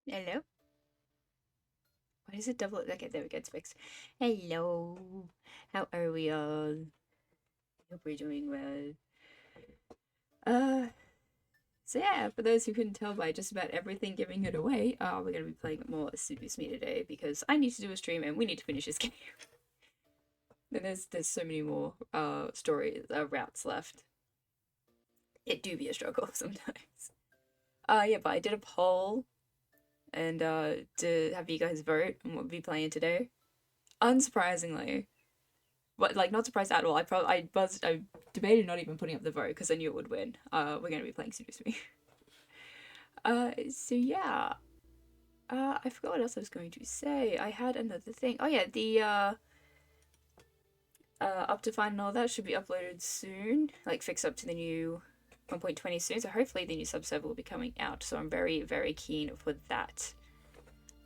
Hello? Why does it double? Okay, there we go, it's fixed. Hello. How are we all? Hope we're doing well. Uh, so yeah, for those who couldn't tell by just about everything giving it away, we're gonna be playing more Seduce Me today because I need to do a stream and we need to finish this game. And there's so many more story routes left. It do be a struggle sometimes. Yeah, but I did a poll and to have you guys vote on what we'll be playing today. Unsurprisingly, but like not surprised at all. I debated not even putting up the vote because I knew it would win. We're gonna be playing Seduce Me. So yeah. I forgot what else I was going to say. I had another thing. Oh yeah, the up to fine and all that should be uploaded soon. Like fix up to the new 1.20 soon. So hopefully the new subserver will be coming out. So I'm very, very keen for that.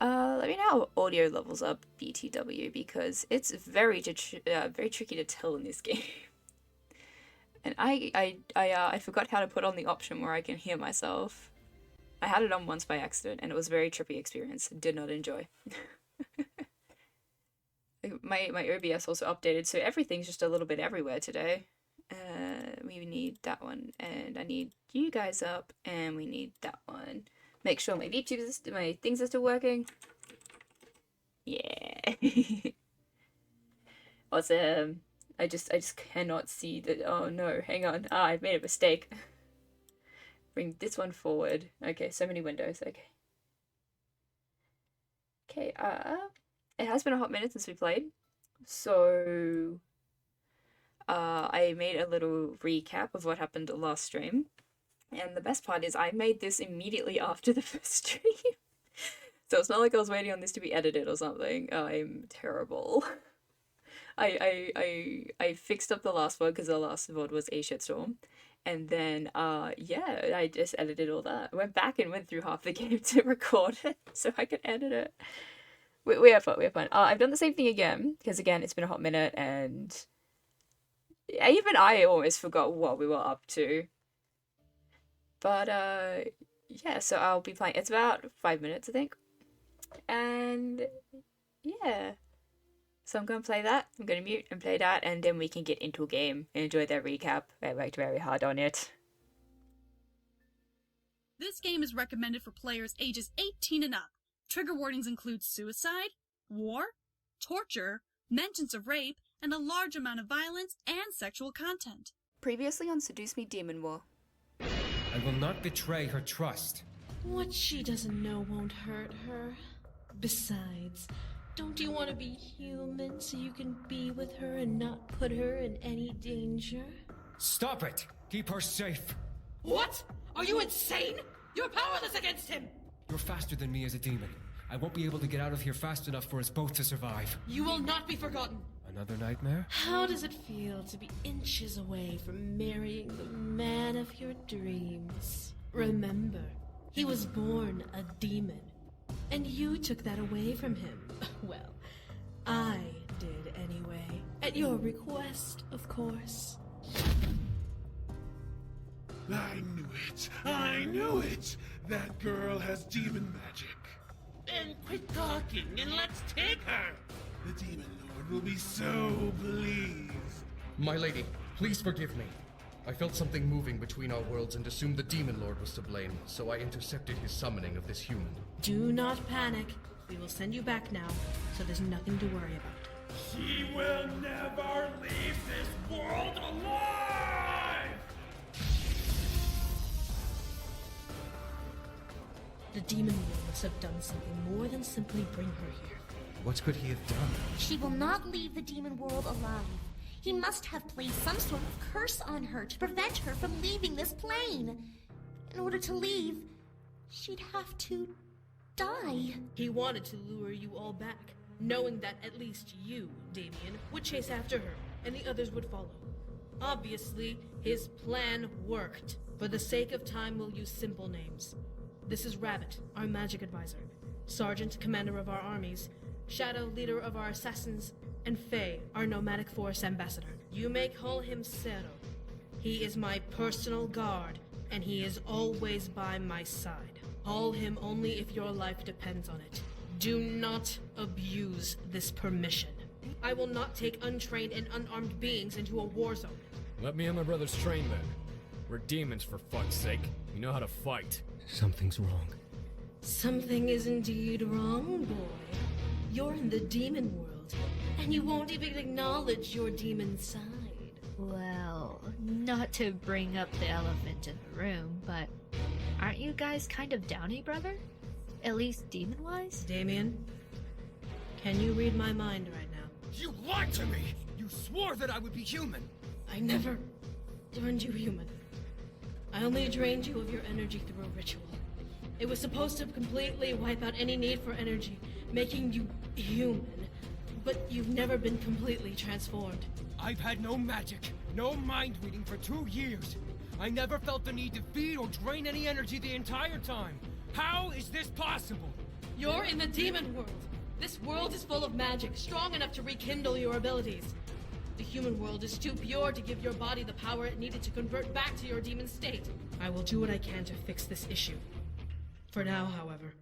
Let me know how audio levels up BTW because it's very tricky to tell in this game. And I forgot how to put on the option where I can hear myself. I had it on once by accident and it was a very trippy experience. Did not enjoy. My OBS also updated, so everything's just a little bit everywhere today. We need that one, and I need you guys up, and we need that one. Make sure my my things are still working. Yeah. Awesome. I just cannot see that. Oh no, hang on. I've made a mistake. Bring this one forward. Okay, so many windows. Okay. Okay, it has been a hot minute since we played. So I made a little recap of what happened last stream. And the best part is I made this immediately after the first stream. So it's not like I was waiting on this to be edited or something. I'm terrible. I fixed up the last VOD because the last VOD was a shitstorm. And then yeah, I just edited all that. Went back and went through half the game to record it so I could edit it. We have fun, we have fun. I've done the same thing again, because again, it's been a hot minute, and even I almost forgot what we were up to. But, yeah, so I'll be playing, it's about 5 minutes, I think. And, yeah. So I'm gonna play that, I'm gonna mute and play that, and then we can get into a game and enjoy that recap. I worked very hard on it. This game is recommended for players ages 18 and up. Trigger warnings include suicide, war, torture, mentions of rape, and a large amount of violence and sexual content. Previously on Seduce Me Demon War. I will not betray her trust. What she doesn't know won't hurt her. Besides, don't you want to be human so you can be with her and not put her in any danger? Stop it! Keep her safe! What? Are you insane? You're powerless against him! You're faster than me as a demon. I won't be able to get out of here fast enough for us both to survive. You will not be forgotten. Another nightmare? How does it feel to be inches away from marrying the man of your dreams? Remember, he was born a demon, and you took that away from him. Well, I did anyway. At your request, of course. I knew it! I knew it! That girl has demon magic. Then quit talking and let's take her! The Demon Lord will be so pleased. My lady, please forgive me. I felt something moving between our worlds and assumed the Demon Lord was to blame, so I intercepted his summoning of this human. Do not panic. We will send you back now, so there's nothing to worry about. She will never leave this world alive! The demon lord must have done something more than simply bring her here. What could he have done? She will not leave the demon world alive. He must have placed some sort of curse on her to prevent her from leaving this plane. In order to leave, she'd have to die. He wanted to lure you all back, knowing that at least you, Damien, would chase after her, and the others would follow. Obviously, his plan worked. For the sake of time, we'll use simple names. This is Rabbit, our magic advisor, Sergeant, commander of our armies, Shadow, leader of our assassins, and Faye, our nomadic force ambassador. You may call him Cero. He is my personal guard, and he is always by my side. Call him only if your life depends on it. Do not abuse this permission. I will not take untrained and unarmed beings into a war zone. Let me and my brothers train then. We're demons, for fuck's sake. We know how to fight. Something's wrong. Something is indeed wrong, boy. You're in the demon world, and you won't even acknowledge your demon side. Well, not to bring up the elephant in the room, but aren't you guys kind of downy, brother? At least demon-wise? Damien, can you read my mind right now? You lied to me! You swore that I would be human! I never turned you human. I only drained you of your energy through a ritual. It was supposed to completely wipe out any need for energy, making you human. But you've never been completely transformed. I've had no magic, no mind reading for 2 years. I never felt the need to feed or drain any energy the entire time. How is this possible? You're in the demon world. This world is full of magic, strong enough to rekindle your abilities. The human world is too pure to give your body the power it needed to convert back to your demon state. I will do what I can to fix this issue. For now, however,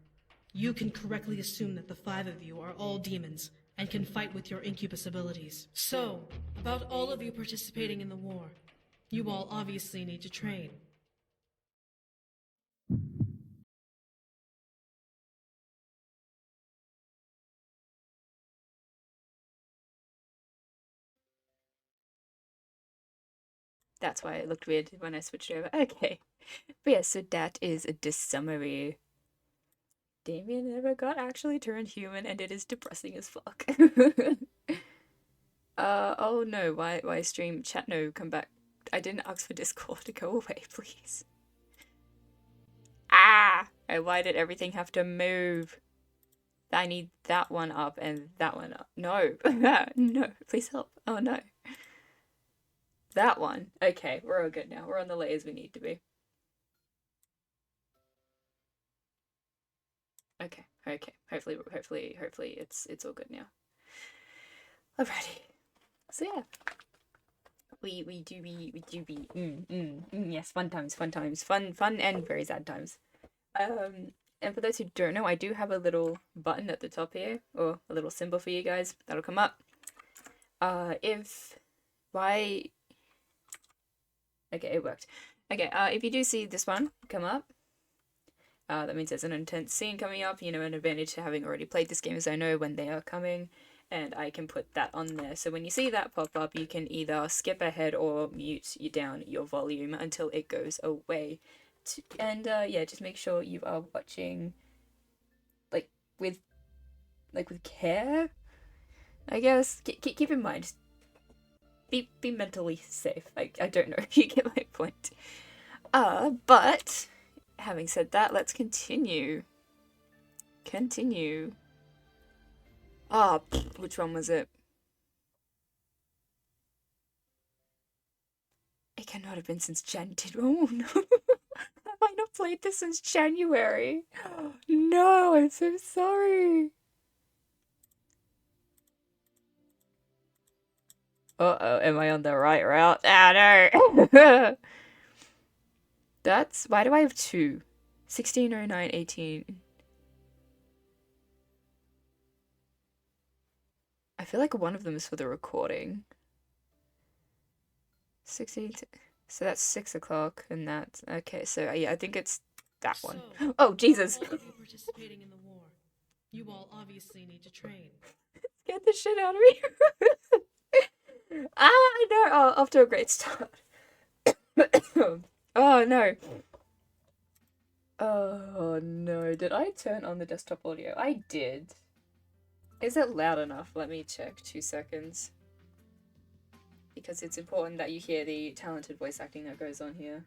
you can correctly assume that the 5 of you are all demons and can fight with your incubus abilities. So, about all of you participating in the war, you all obviously need to train. That's why it looked weird when I switched over. Okay. But yeah, so that is the summary. Damien never got actually turned human, and it is depressing as fuck. Oh no, why stream chat? No, come back. I didn't ask for Discord to go away, please. Ah! Why did everything have to move? I need that one up and that one up. No. No, please help. Oh no. That one. Okay, we're all good now. We're on the layers we need to be. Okay. Hopefully it's all good now. Alrighty. So yeah. We do be yes, fun times. Fun and very sad times. And for those who don't know, I do have a little button at the top here, or a little symbol for you guys that'll come up. Okay, it worked. Okay, if you do see this one come up, that means there's an intense scene coming up. You know, an advantage to having already played this game is I know when they are coming, and I can put that on there. So when you see that pop up, you can either skip ahead or mute down your volume until it goes away. And yeah, just make sure you are watching, with care, I guess. Keep in mind. Be mentally safe. I don't know if you get my point. But having said that, let's continue. Which one was it? It cannot have been since Oh no. Have I not played this since January? No, I'm so sorry. Uh-oh, am I on the right route? Ah, no! Why do I have 2? 1609, 18. I feel like one of them is for the recording. 16, so that's 6 o'clock, and that's, okay, so yeah, I think it's that one. Oh, Jesus! All of you participating in the war, you all obviously need to train. Get the shit out of me! I know. Oh, off to a great start. Oh no. Oh no. Did I turn on the desktop audio? I did. Is it loud enough? Let me check. 2 seconds. Because it's important that you hear the talented voice acting that goes on here.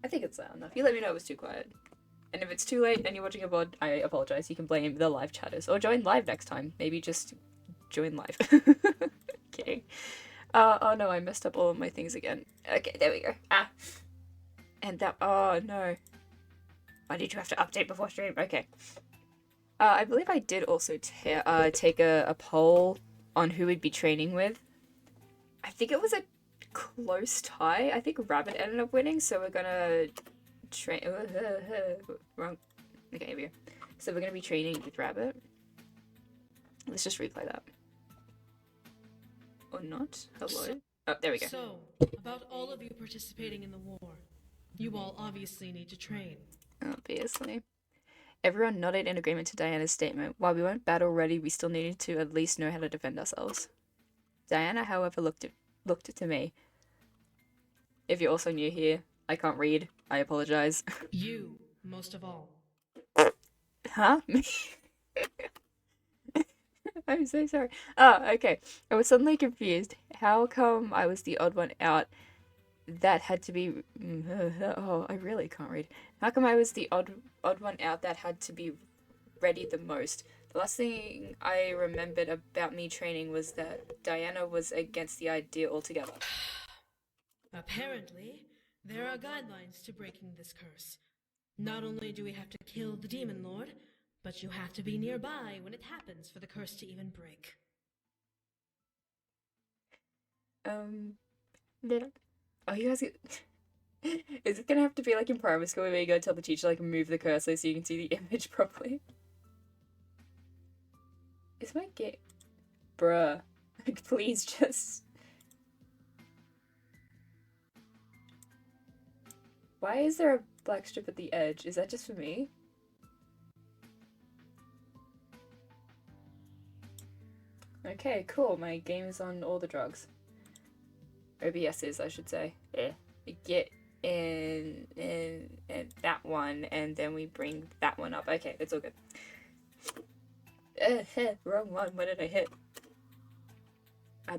I think it's loud enough. You let me know it was too quiet. And if it's too late and you're watching a VOD, I apologize. You can blame the live chatters. Or join live next time. Maybe just join live. Kidding. Oh no, I messed up all of my things again. Okay, there we go. Ah. And that, oh no. Why did you have to update before stream? Okay. I believe I did also take a poll on who we'd be training with. I think it was a close tie. I think Rabbit ended up winning, so we're gonna train. Wrong. Okay, here we go. So we're gonna be training with Rabbit. Let's just replay that. Or not? Hello? Oh, there we go. So, about all of you participating in the war, you all obviously need to train. Obviously. Everyone nodded in agreement to Diana's statement. While we weren't battle ready, we still needed to at least know how to defend ourselves. Diana, however, looked to me. If you're also new here, I can't read. I apologize. You, most of all. Huh? I'm so sorry. Oh, okay. I was suddenly confused. How come I was the odd one out that had to be... Oh, I really can't read. How come I was the odd one out that had to be ready the most? The last thing I remembered about me training was that Diana was against the idea altogether. Apparently, there are guidelines to breaking this curse. Not only do we have to kill the Demon Lord, but you have to be nearby when it happens for the curse to even break. Oh, you guys... Is it gonna have to be like in primary school where you go tell the teacher like move the cursor so you can see the image properly? Is my game... Bruh. Like, please just... Why is there a black strip at the edge? Is that just for me? Okay, cool. My game is on all the drugs. OBS is, I should say. Yeah. Get in that one, and then we bring that one up. Okay, it's all good. Wrong one. What did I hit?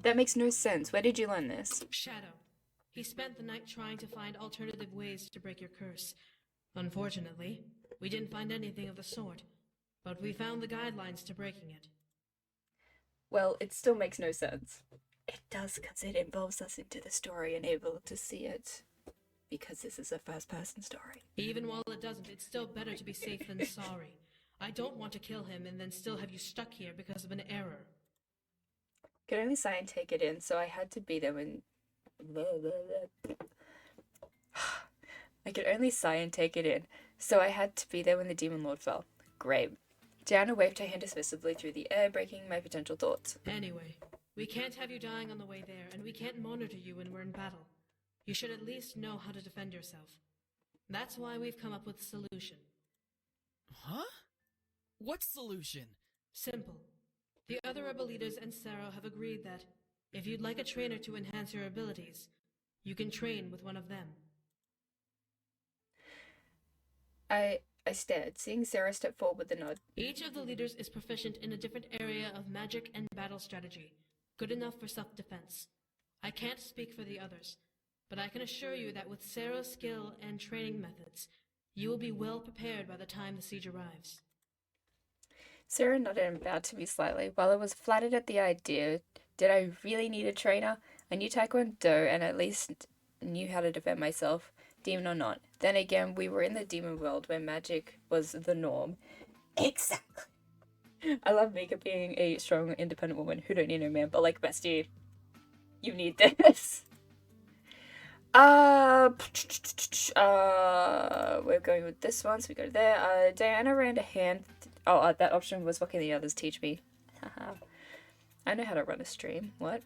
That makes no sense. Where did you learn this? Shadow. He spent the night trying to find alternative ways to break your curse. Unfortunately, we didn't find anything of the sort, but we found the guidelines to breaking it. Well, it still makes no sense. It does, because it involves us into the story and able to see it. Because this is a first-person story. Even while it doesn't, it's still better to be safe than sorry. I don't want to kill him and then still have you stuck here because of an error. Could only sigh and take it in, so I had to be there when... I could only sigh and take it in, so I had to be there when the Demon Lord fell. Great. Diana waved her hand dismissively through the air, breaking my potential thoughts. Anyway, we can't have you dying on the way there, and we can't monitor you when we're in battle. You should at least know how to defend yourself. That's why we've come up with a solution. Huh? What solution? Simple. The other rebel leaders and Sarah have agreed that if you'd like a trainer to enhance your abilities, you can train with one of them. I stared, seeing Sarah step forward with a nod. Each of the leaders is proficient in a different area of magic and battle strategy, good enough for self-defense. I can't speak for the others, but I can assure you that with Sarah's skill and training methods, you will be well prepared by the time the siege arrives. Sarah nodded and bowed to me slightly. While I was flattered at the idea, did I really need a trainer? I knew Taekwondo and at least knew how to defend myself, demon or not. Then again, we were in the demon world where magic was the norm. Exactly. I love Mika being a strong, independent woman who don't need no man, but like, bestie, you need this. We're going with this one, so we go there. Diana ran a hand... that option was what can the others teach me? Haha. I know how to run a stream. What?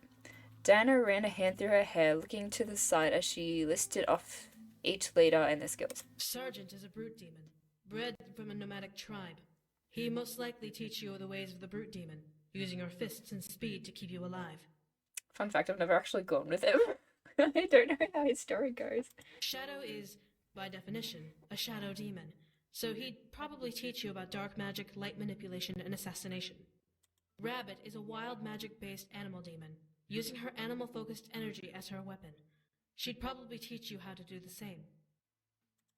Diana ran a hand through her hair, looking to the side as she listed off each leader and their skills. Sergeant is a brute demon, bred from a nomadic tribe. He most likely teach you the ways of the brute demon, using your fists and speed to keep you alive. Fun fact, I've never actually gone with him. I don't know how his story goes. Shadow is, by definition, a shadow demon, so he'd probably teach you about dark magic, light manipulation, and assassination. Rabbit is a wild magic-based animal demon, using her animal-focused energy as her weapon. She'd probably teach you how to do the same.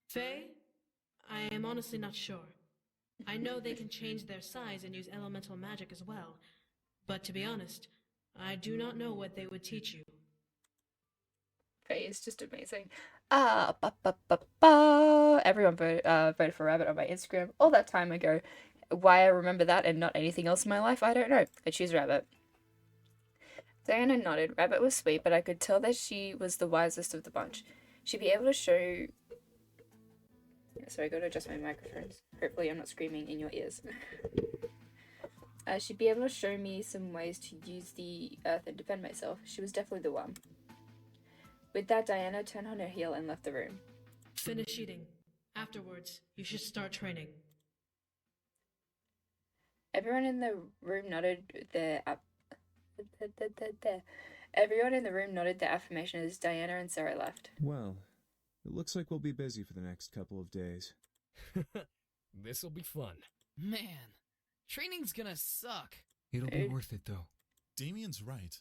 Faye? I am honestly not sure. I know they can change their size and use elemental magic as well, but to be honest, I do not know what they would teach you. Faye is just amazing. Everyone voted for Rabbit on my Instagram all that time ago. Why I remember that and not anything else in my life, I don't know. I choose Rabbit. Diana nodded. Rabbit was sweet, but I could tell that she was the wisest of the bunch. She'd be able to show... Sorry, I gotta adjust my microphones. Hopefully I'm not screaming in your ears. She'd be able to show me some ways to use the earth and defend myself. She was definitely the one. With that, Diana turned on her heel and left the room. Finish eating. Afterwards, you should start training. Everyone in the room nodded their Everyone in the room nodded their affirmation as Diana and Sarah left. Well, it looks like we'll be busy for the next couple of days. This'll be fun. Man, training's gonna suck. It'll be worth it, though. Damien's right.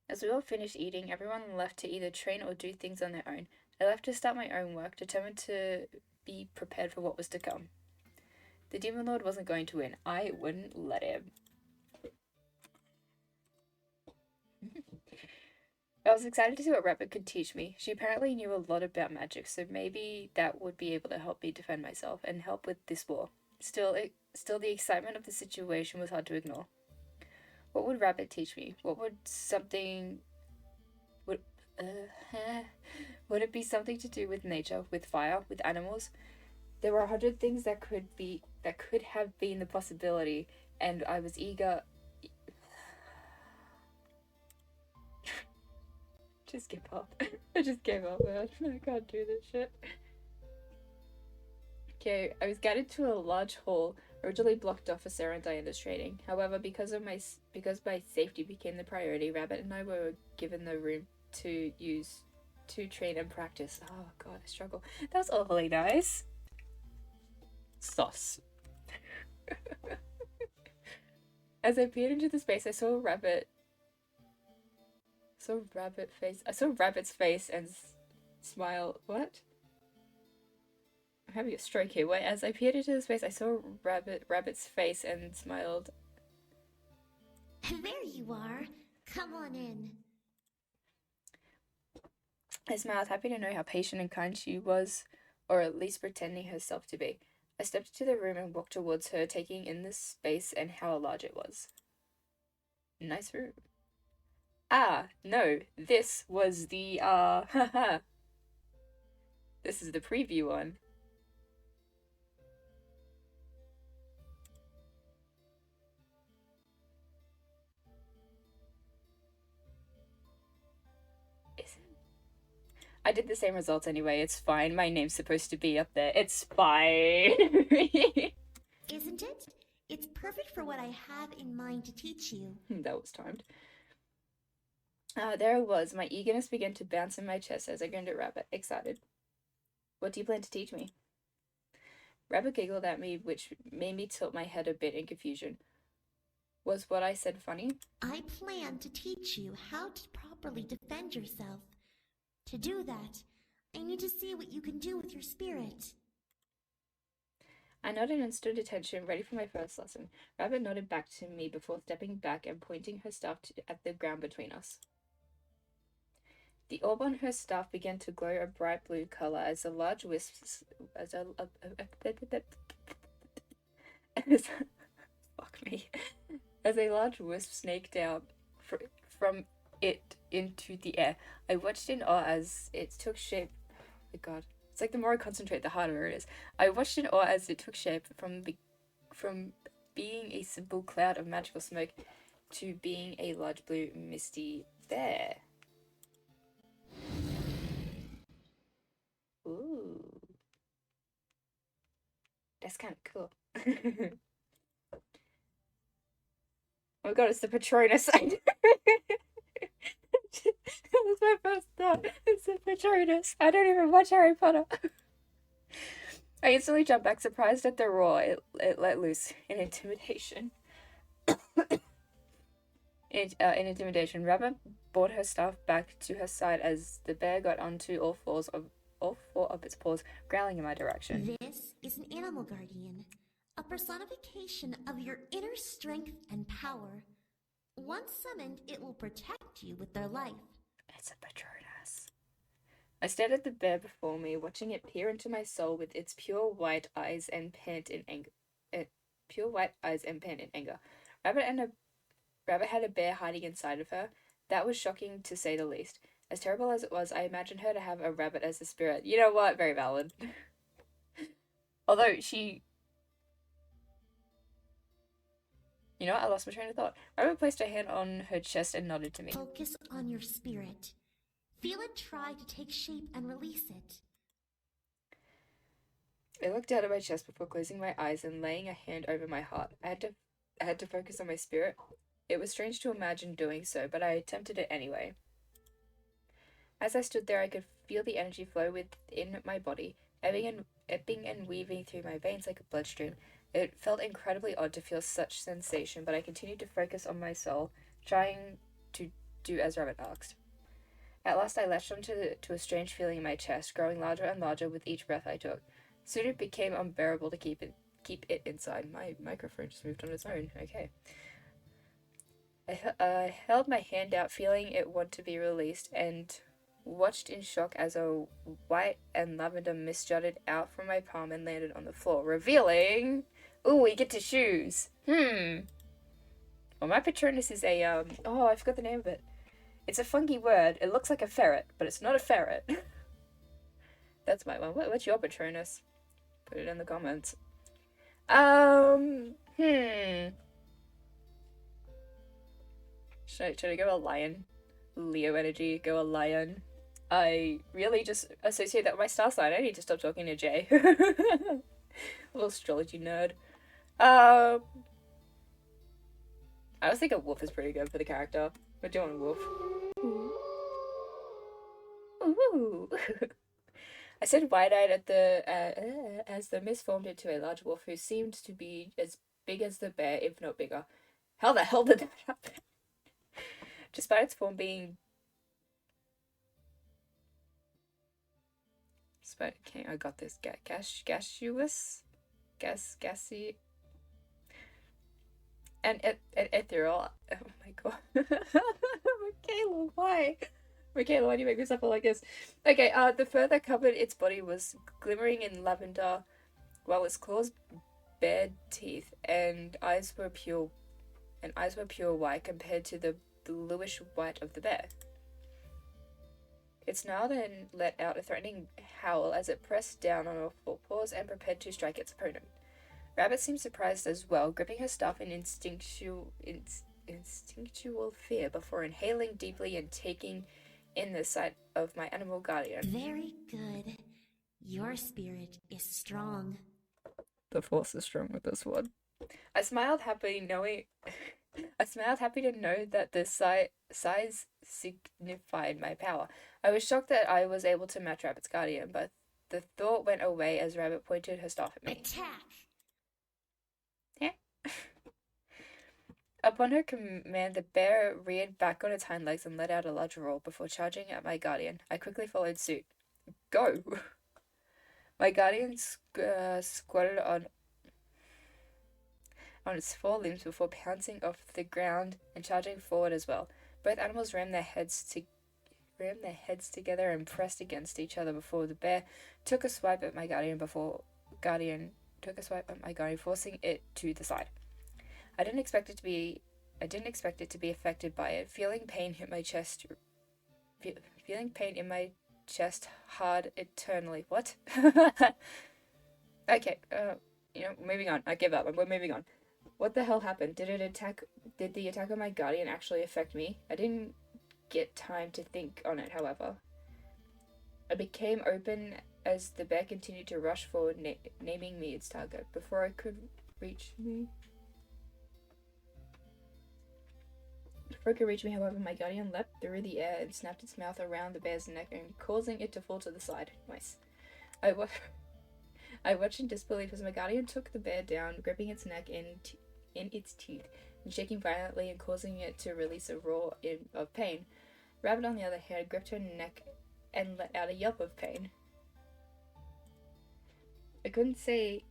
As we all finished eating, everyone left to either train or do things on their own. I left to start my own work, determined to be prepared for what was to come. The Demon Lord wasn't going to win. I wouldn't let him. I was excited to see what Rabbit could teach me. She apparently knew a lot about magic, so maybe that would be able to help me defend myself and help with this war. Still, the excitement of the situation was hard to ignore. What would Rabbit teach me? Would it be something to do with nature, with fire, with animals? There were 100 things that could have been the possibility, and I was eager. Just give up. I just gave up, man. I can't do this shit. Okay, I was guided to a large hall originally blocked off for Sarah and Diana's training. However, because my safety became the priority, Rabbit and I were given the room to use to train and practice. Oh god, I struggle. That was awfully nice. Sauce. As I peered into the space, I saw Rabbit's face and smiled. What? I'm having a stroke here. Wait, as I peered into the space, I saw Rabbit's face and smiled. There you are. Come on in. I smiled, happy to know how patient and kind she was, or at least pretending herself to be. I stepped into the room and walked towards her, taking in the space and how large it was. Nice room. Ah, no, this was the, haha. This is the preview one. I did the same results anyway, it's fine. My name's supposed to be up there. It's fine. Isn't it? It's perfect for what I have in mind to teach you. That was timed. There I was. My eagerness began to bounce in my chest as I grinned at Rabbit, excited. What do you plan to teach me? Rabbit giggled at me, which made me tilt my head a bit in confusion. Was what I said funny? I plan to teach you how to properly defend yourself. To do that, I need to see what you can do with your spirit. I nodded and stood at attention, ready for my first lesson. Rabbit nodded back to me before stepping back and pointing her staff at the ground between us. The orb on her staff began to glow a bright blue color as a large wisp as a large wisp snaked out from it into the air. I watched in awe as it took shape. Oh my god. It's like the more I concentrate, the harder it is. I watched in awe as it took shape from being a simple cloud of magical smoke to being a large blue misty bear. Ooh. That's kind of cool. Oh my god, it's the Patronus. That was my first thought. It's the Patronus. I don't even watch Harry Potter. I instantly jumped back, surprised at the roar it let loose in intimidation. In intimidation, Rabbit brought her staff back to her side as the bear got onto all four of its paws, growling in my direction. This is an animal guardian, a personification of your inner strength and power. Once summoned, it will protect you with their life. It's a Patronus. I stared at the bear before me, watching it peer into my soul with its pure white eyes and pant in anger. Rabbit had a bear hiding inside of her. That was shocking to say the least. As terrible as it was, I imagined her to have a rabbit as a spirit. You know what? Very valid. Although she... You know what? I lost my train of thought. Rabbit placed her hand on her chest and nodded to me. Focus on your spirit. Feel it try to take shape and release it. I looked down at my chest before closing my eyes and laying a hand over my heart. I had to focus on my spirit. It was strange to imagine doing so, but I attempted it anyway. As I stood there, I could feel the energy flow within my body, ebbing and weaving through my veins like a bloodstream. It felt incredibly odd to feel such sensation, but I continued to focus on my soul, trying to do as Rabbit asked. At last I latched onto a strange feeling in my chest, growing larger and larger with each breath I took. Soon it became unbearable to keep it inside. My microphone just moved on its own. Okay. I held my hand out, feeling it want to be released, and watched in shock as a white and lavender mist jutted out from my palm and landed on the floor, revealing... Ooh, we get to choose. Well, my Patronus is a, oh, I forgot the name of it. It's a funky word. It looks like a ferret, but it's not a ferret. That's my one. What's your Patronus? Put it in the comments. Should I go a lion? Leo energy, go a lion. I really just associate that with my star sign. I need to stop talking to Jay. Little astrology nerd. I was thinking wolf is pretty good for the character. We're doing wolf. Ooh. I stood wide-eyed at as the mist formed into a large wolf who seemed to be as big as the bear, if not bigger. How the hell did that happen? Despite its form being... Okay, I got this. Gaseous? Gassy... And ethereal. Oh my god. Michaela, why? Michaela, why do you make me suffer like this? Okay, the fur that covered its body was glimmering in lavender, while its claws bared teeth and eyes were pure white compared to the bluish white of the bear. It snarled and let out a threatening howl as it pressed down on all four paws and prepared to strike its opponent. Rabbit seemed surprised as well, gripping her staff in instinctual fear before inhaling deeply and taking in the sight of my animal guardian. Very good. Your spirit is strong. The force is strong with this one. I smiled happy to know that the size signified my power. I was shocked that I was able to match Rabbit's guardian, but the thought went away as Rabbit pointed her staff at me. Attack! Yeah. Upon her command, the bear reared back on its hind legs and let out a large roar before charging at my guardian. I quickly followed suit. Go! My guardian squatted on its four limbs before pouncing off the ground and charging forward as well. Both animals rammed their heads together and pressed against each other before the bear took a swipe at my guardian, forcing it to the side. I didn't expect it to be affected by it. Feeling pain in my chest hard eternally. What? Okay, moving on. I give up. We're moving on. What the hell happened? Did the attack on my guardian actually affect me? I didn't get time to think on it, however. I became open as the bear continued to rush forward, naming me its target. Before it could reach me, however, my guardian leapt through the air and snapped its mouth around the bear's neck and causing it to fall to the side. Nice. I watched in disbelief as my guardian took the bear down, gripping its neck in its teeth and shaking violently and causing it to release a roar of pain. Rabbit, on the other hand, gripped her neck and let out a yelp of pain. I couldn't say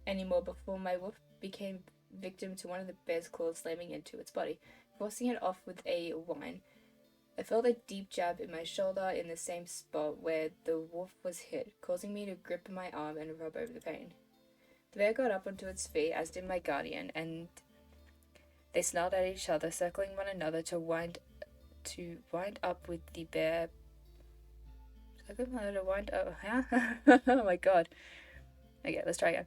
anymore before my wolf became victim to one of the bear's claws slamming into its body, forcing it off with a whine. I felt a deep jab in my shoulder in the same spot where the wolf was hit, causing me to grip my arm and rub over the pain. The bear got up onto its feet, as did my guardian, and they snarled at each other, circling one another to wind up with the bear. Circling one another to wind up, huh? Oh my god. Okay, let's try again.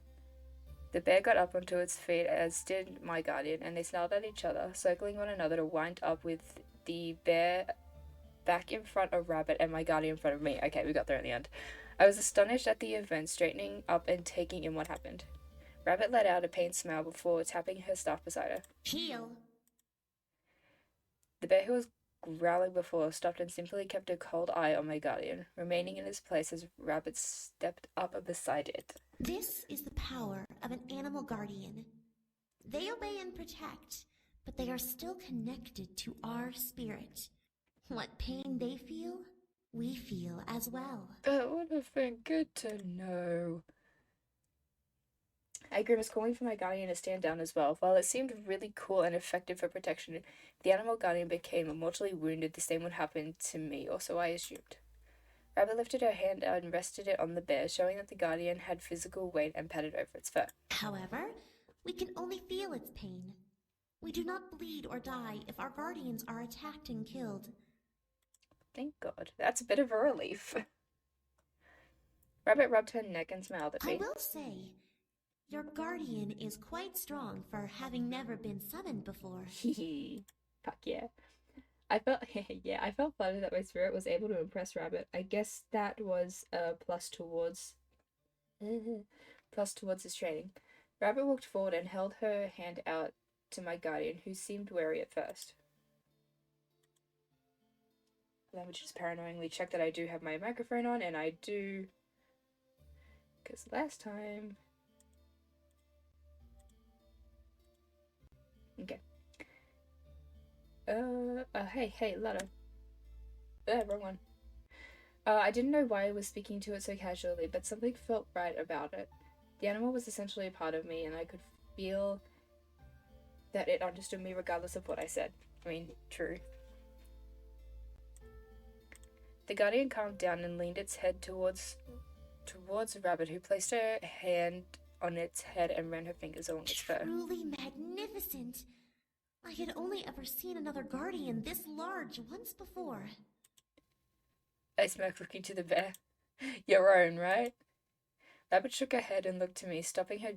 The bear got up onto its feet, as did my guardian, and they snarled at each other, circling one another to wind up with the bear back in front of Rabbit and my guardian in front of me. Okay, we got there in the end. I was astonished at the event, straightening up and taking in what happened. Rabbit let out a pained smile before tapping her staff beside her. Heel. The bear, who was growling before, stopped and simply kept a cold eye on my guardian, remaining in his place as Rabbit stepped up beside it. This is the power of an animal guardian. They obey and protect, but they are still connected to our spirit. What pain they feel, we feel as well. That would have been good to know. I grimaced, calling for my guardian to stand down as well. While it seemed really cool and effective for protection, the animal guardian became mortally wounded. The same would happen to me, or so I assumed. Rabbit lifted her hand out and rested it on the bear, showing that the guardian had physical weight, and patted over its fur. However, we can only feel its pain. We do not bleed or die if our guardians are attacked and killed. Thank God. That's a bit of a relief. Rabbit rubbed her neck and smiled at me. I will say, your guardian is quite strong for having never been summoned before. Fuck yeah. I felt flattered that my spirit was able to impress Rabbit. I guess that was a plus towards his training. Rabbit walked forward and held her hand out to my guardian, who seemed wary at first. Then we just paranoidly check that I do have my microphone on, and I do. Because last time. Okay. Hey, Lotto. Wrong one. I didn't know why I was speaking to it so casually, but something felt right about it. The animal was essentially a part of me, and I could feel that it understood me regardless of what I said. I mean, true. The guardian calmed down and leaned its head towards Rabbit, who placed her hand on its head and ran her fingers along its fur. Truly magnificent. I had only ever seen another guardian this large once before. I smirked, looking to the bear. Your own, right? Rabbit shook her head and looked to me, stopping her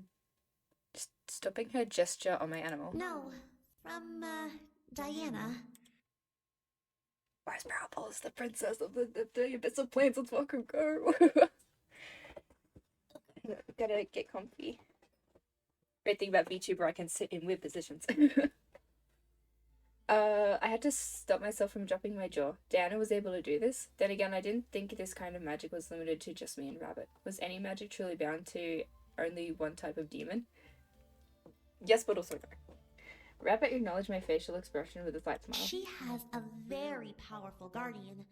gesture on my animal. No, from, Diana. Where's Marble is the princess of the abyss of plains? Let's welcome go. Gotta get comfy. Great thing about VTuber, I can sit in weird positions. I had to stop myself from dropping my jaw. Diana was able to do this. Then again, I didn't think this kind of magic was limited to just me and Rabbit. Was any magic truly bound to only one type of demon? Yes, but also no. Rabbit acknowledged my facial expression with a slight smile. She has a very powerful guardian.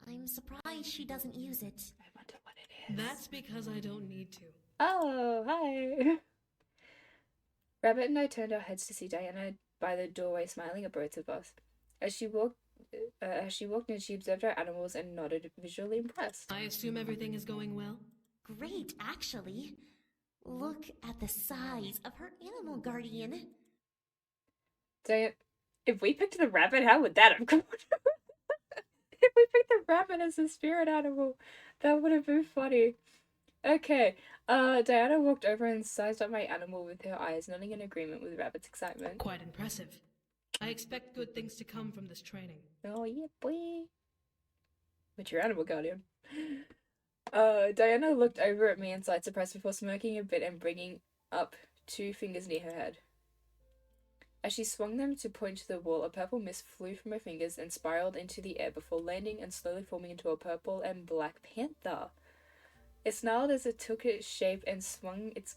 I'm surprised she doesn't use it. I wonder what it is. That's because I don't need to. Oh, hi. Rabbit and I turned our heads to see Diana by the doorway, smiling at both of us. As she walked in, she observed our animals and nodded, visually impressed. I assume everything is going well? Great, actually. Look at the size of her animal guardian. Diana, if we picked the rabbit, how would that have gone? If we picked the rabbit as a spirit animal, that would have been funny. Okay, Diana walked over and sized up my animal with her eyes, nodding in agreement with Rabbit's excitement. Quite impressive. I expect good things to come from this training. Oh, yeah, boy. But your animal guardian. Diana looked over at me in slight surprise before smirking a bit and bringing up 2 fingers near her head. As she swung them to point to the wall, a purple mist flew from her fingers and spiraled into the air before landing and slowly forming into a purple and black panther. It snarled as it took its shape and swung its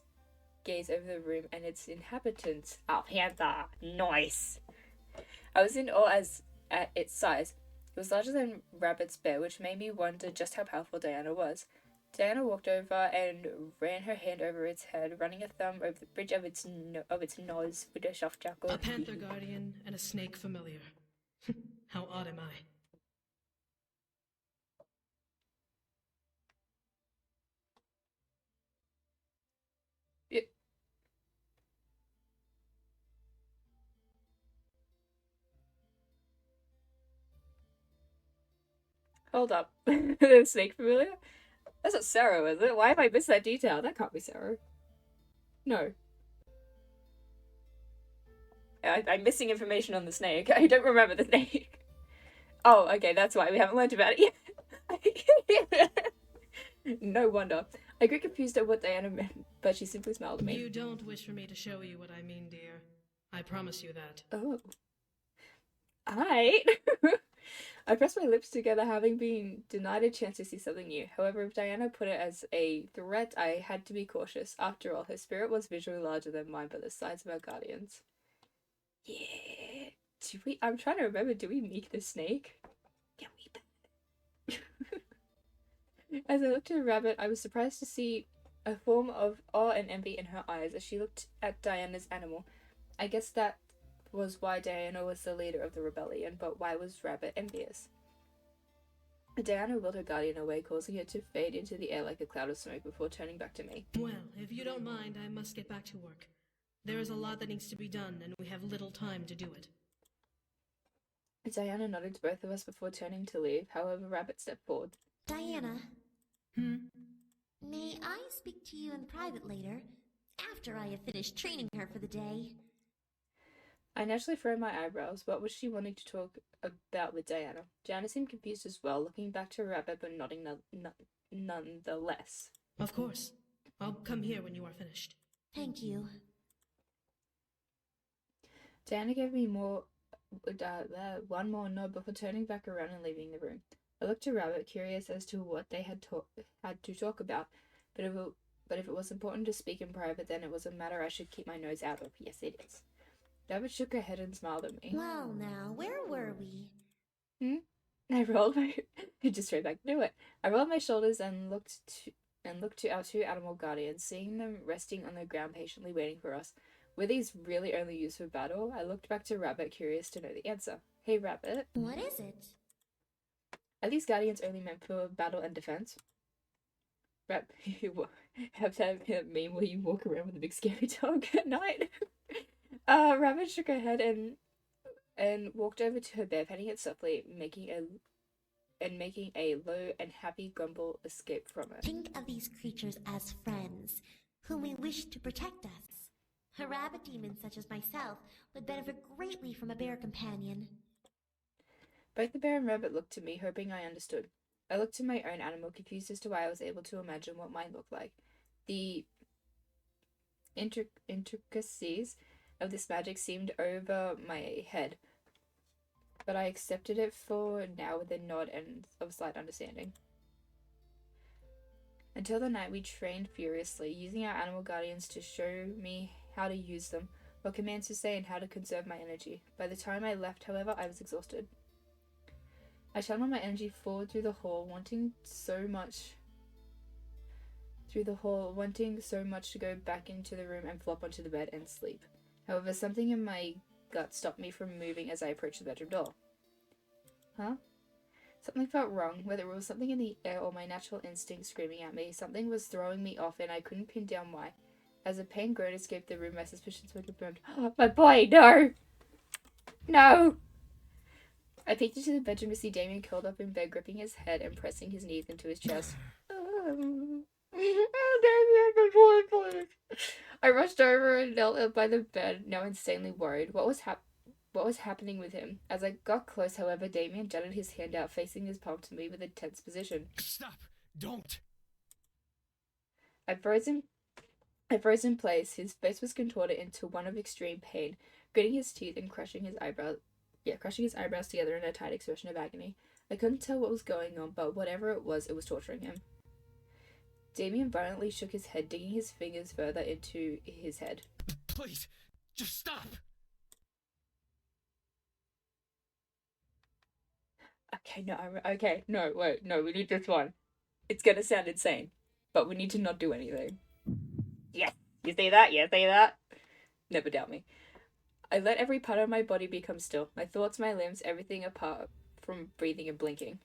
gaze over the room and its inhabitants. Oh, panther! Nice! I was in awe at its size. It was larger than Rabbit's bear, which made me wonder just how powerful Diana was. Diana walked over and ran her hand over its head, running a thumb over the bridge of its nose with a soft chuckle. A panther guardian and a snake familiar. How odd am I? Hold up. The snake familiar? That's not Sarah, is it? Why have I missed that detail? That can't be Sarah. No. I'm missing information on the snake. I don't remember the snake. Oh, okay, that's why we haven't learned about it yet. No wonder. I grew confused at what Diana meant, but she simply smiled at me. You don't wish for me to show you what I mean, dear. I promise you that. Oh. Alright. I pressed my lips together, having been denied a chance to see something new. However, if Diana put it as a threat, I had to be cautious. After all, her spirit was visually larger than mine by the size of our guardians. Yeah. I'm trying to remember, do we meet the snake? Yeah, we As I looked at the rabbit, I was surprised to see a form of awe and envy in her eyes as she looked at Diana's animal. I guess that was why Diana was the leader of the rebellion, but why was Rabbit envious? Diana wheeled her guardian away, causing it to fade into the air like a cloud of smoke before turning back to me. Well, if you don't mind, I must get back to work. There is a lot that needs to be done, and we have little time to do it. Diana nodded to both of us before turning to leave. However, Rabbit stepped forward. Diana. May I speak to you in private later, after I have finished training her for the day? I naturally furrowed my eyebrows. What was she wanting to talk about with Diana? Diana seemed confused as well, looking back to Rabbit but nodding nonetheless. Of course. I'll come here when you are finished. Thank you. Diana gave me one more nod before turning back around and leaving the room. I looked to Rabbit, curious as to what they had to talk about, but if it was important to speak in private, then it was a matter I should keep my nose out of. Yes, it is. Rabbit shook her head and smiled at me. Well, now, where were we? I rolled my just straight back to it. I rolled my shoulders and looked to our two animal guardians, seeing them resting on the ground, patiently waiting for us. Were these really only used for battle? I looked back to Rabbit, curious to know the answer. Hey, Rabbit. What is it? Are these guardians only meant for battle and defense? You have to have a meme where you walk around with a big scary dog at night. Rabbit shook her head and walked over to her bed, petting it softly, making a low and happy grumble escape from it. Think of these creatures as friends, whom we wish to protect us. A rabbit demon such as myself would benefit greatly from a bear companion. Both the bear and Rabbit looked to me, hoping I understood. I looked to my own animal, confused as to why I was able to imagine what mine looked like. The intricacies of this magic seemed over my head, but I accepted it for now with a nod and of slight understanding. Until the night we trained furiously, using our animal guardians to show me how to use them, what commands to say, and how to conserve my energy. By the time I left, however, I was exhausted. I channeled my energy forward through the hall, wanting so much to go back into the room and flop onto the bed and sleep. However, something in my gut stopped me from moving as I approached the bedroom door. Huh? Something felt wrong, whether it was something in the air or my natural instinct screaming at me. Something was throwing me off and I couldn't pin down why. As a pain groan escaped the room, my suspicions were confirmed. Oh, my boy, no! No! I peeked into the bedroom to see Damien curled up in bed, gripping his head and pressing his knees into his chest. Oh, Damien, my boy, please. I rushed over and knelt by the bed, now insanely worried. What was happening with him? As I got close, however, Damien jutted his hand out, facing his palm to me with a tense position. Stop! Don't! I froze in place. His face was contorted into one of extreme pain, gritting his teeth and crushing his eyebrows together in a tight expression of agony. I couldn't tell what was going on, but whatever it was torturing him. Damien violently shook his head, digging his fingers further into his head. Please, just stop! No, we need this one. It's gonna sound insane, but we need to not do anything. Yes, you see that? You see that? Never doubt me. I let every part of my body become still, my thoughts, my limbs, everything apart from breathing and blinking.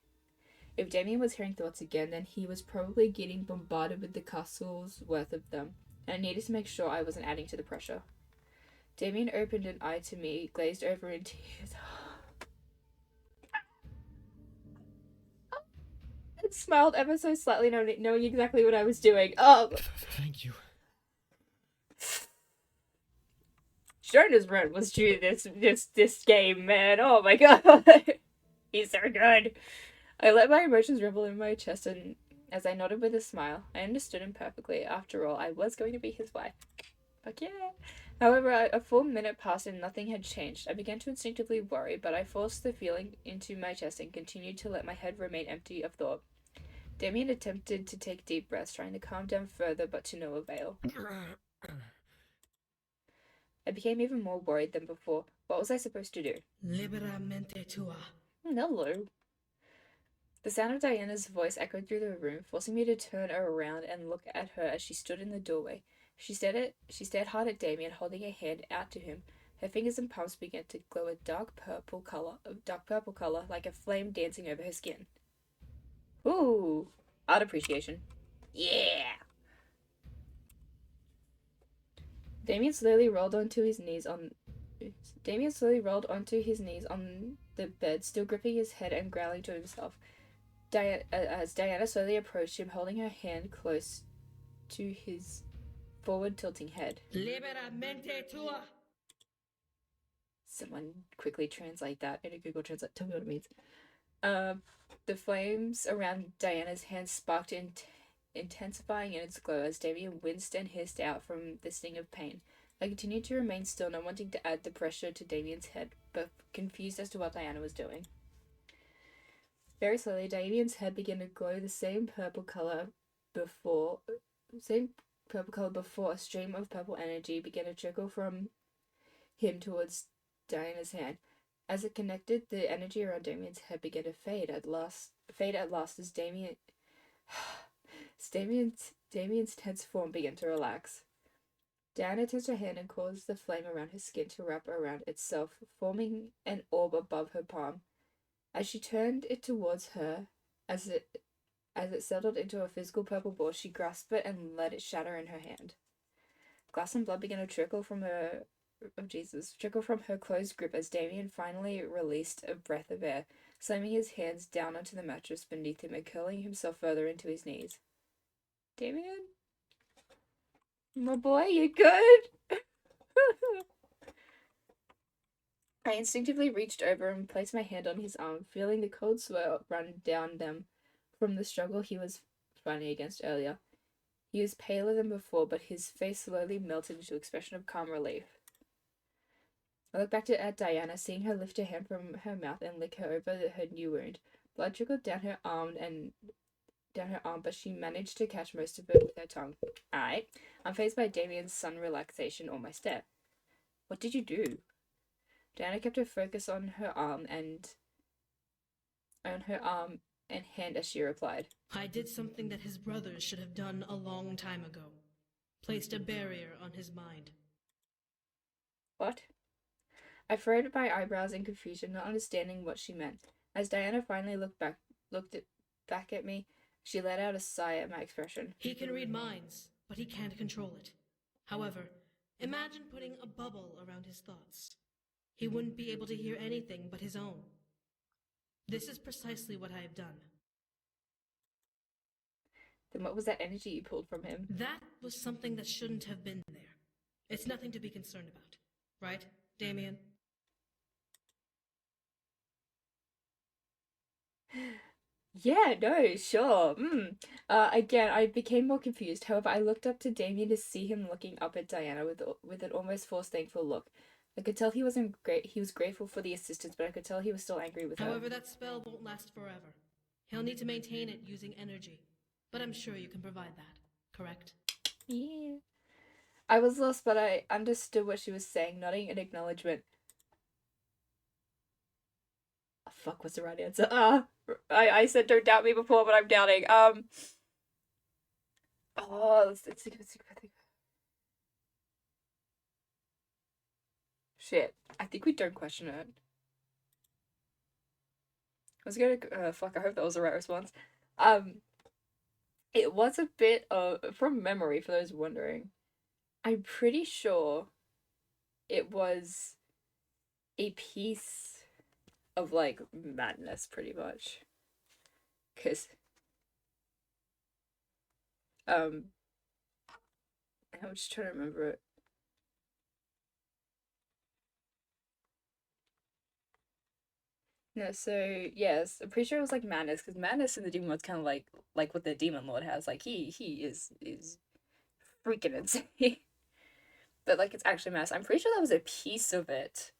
If Damien was hearing thoughts again, then he was probably getting bombarded with the castle's worth of them, and I needed to make sure I wasn't adding to the pressure. Damien opened an eye to me, glazed over in tears. smiled ever so slightly, knowing exactly what I was doing. Oh, Thank you. Jonah's run was due this game, man. Oh my god. He's so good. I let my emotions rumble in my chest, and as I nodded with a smile, I understood him perfectly. After all, I was going to be his wife. Fuck yeah. However, a full minute passed and nothing had changed. I began to instinctively worry, but I forced the feeling into my chest and continued to let my head remain empty of thought. Damien attempted to take deep breaths, trying to calm down further, but to no avail. I became even more worried than before. What was I supposed to do? Liberamente tua. Hello. The sound of Diana's voice echoed through the room, forcing me to turn around and look at her as she stood in the doorway. She stared hard at Damien, holding a hand out to him. Her fingers and palms began to glow a dark purple color, like a flame dancing over her skin. Ooh, art appreciation. Yeah. Damien slowly rolled onto his knees on the bed, still gripping his head and growling to himself. As Diana slowly approached him, holding her hand close to his forward tilting head. Liberamente tua. Someone quickly translate that in a Google Translate. Tell me what it means. The flames around Diana's hand sparked, intensifying in its glow as Damien winced and hissed out from the sting of pain. I continued to remain still, not wanting to add the pressure to Damien's head, but confused as to what Diana was doing. Very slowly, Damien's head began to glow the same purple color before a stream of purple energy began to trickle from him towards Diana's hand. As it connected, the energy around Damien's head began to fade at last as Damien's tense form began to relax. Diana tensed her hand and caused the flame around her skin to wrap around itself, forming an orb above her palm. As she turned it towards her, as it settled into a physical purple ball, she grasped it and let it shatter in her hand. Glass and blood began to trickle from her closed grip as Damien finally released a breath of air, slamming his hands down onto the mattress beneath him and curling himself further into his knees. Damien? My boy, you good? I instinctively reached over and placed my hand on his arm, feeling the cold sweat run down them from the struggle he was fighting against earlier. He was paler than before, but his face slowly melted into an expression of calm relief. I looked back at Diana, seeing her lift her hand from her mouth and lick her over her new wound. Blood trickled down her arm, but she managed to catch most of it with her tongue. Alright. I'm fazed by Damien's sudden relaxation or my step. What did you do? Diana kept her focus on her arm and hand as she replied. I did something that his brothers should have done a long time ago. Placed a barrier on his mind. What? I furrowed my eyebrows in confusion, not understanding what she meant. As Diana finally looked back at me, she let out a sigh at my expression. He can read minds, but he can't control it. However, imagine putting a bubble around his thoughts. He wouldn't be able to hear anything but his own. This is precisely what I have done. Then what was that energy you pulled from him? That was something that shouldn't have been there. It's nothing to be concerned about. Right, Damien? Yeah, no, sure. Again, I became more confused. However, I looked up to Damien to see him looking up at Diana with an almost forced thankful look. I could tell he wasn't great. He was grateful for the assistance, but I could tell he was still angry with her. However, that spell won't last forever. He'll need to maintain it using energy. But I'm sure you can provide that, correct? Yeah. I was lost, but I understood what she was saying, nodding in acknowledgement. Oh, fuck, what's the right answer? I said don't doubt me before, but I'm doubting. Let's think. Shit. I think we don't question it. I was gonna, fuck, I hope that was the right response. It was a bit of, from memory, for those wondering, I'm pretty sure it was a piece of, like, madness, pretty much. Because I'm just trying to remember it. No, so yes, I'm pretty sure it was like madness, because madness in the demon world's kind of like what the demon lord has. Like he is freaking insane. But like it's actually madness. I'm pretty sure that was a piece of it.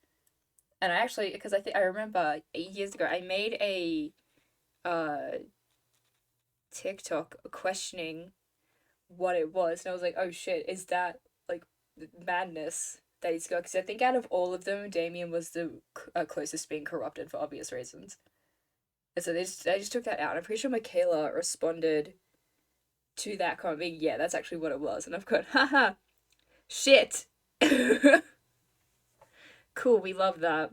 And I actually, because I remember 8 years ago I made a uh TikTok questioning what it was, and I was like, oh shit, is that like madness that he's got? Because I think out of all of them, Damien was the closest being corrupted for obvious reasons. And so I just took that out. I'm pretty sure Michaela responded to that comment being, yeah, that's actually what it was. And I've got, haha, shit. Cool, we love that.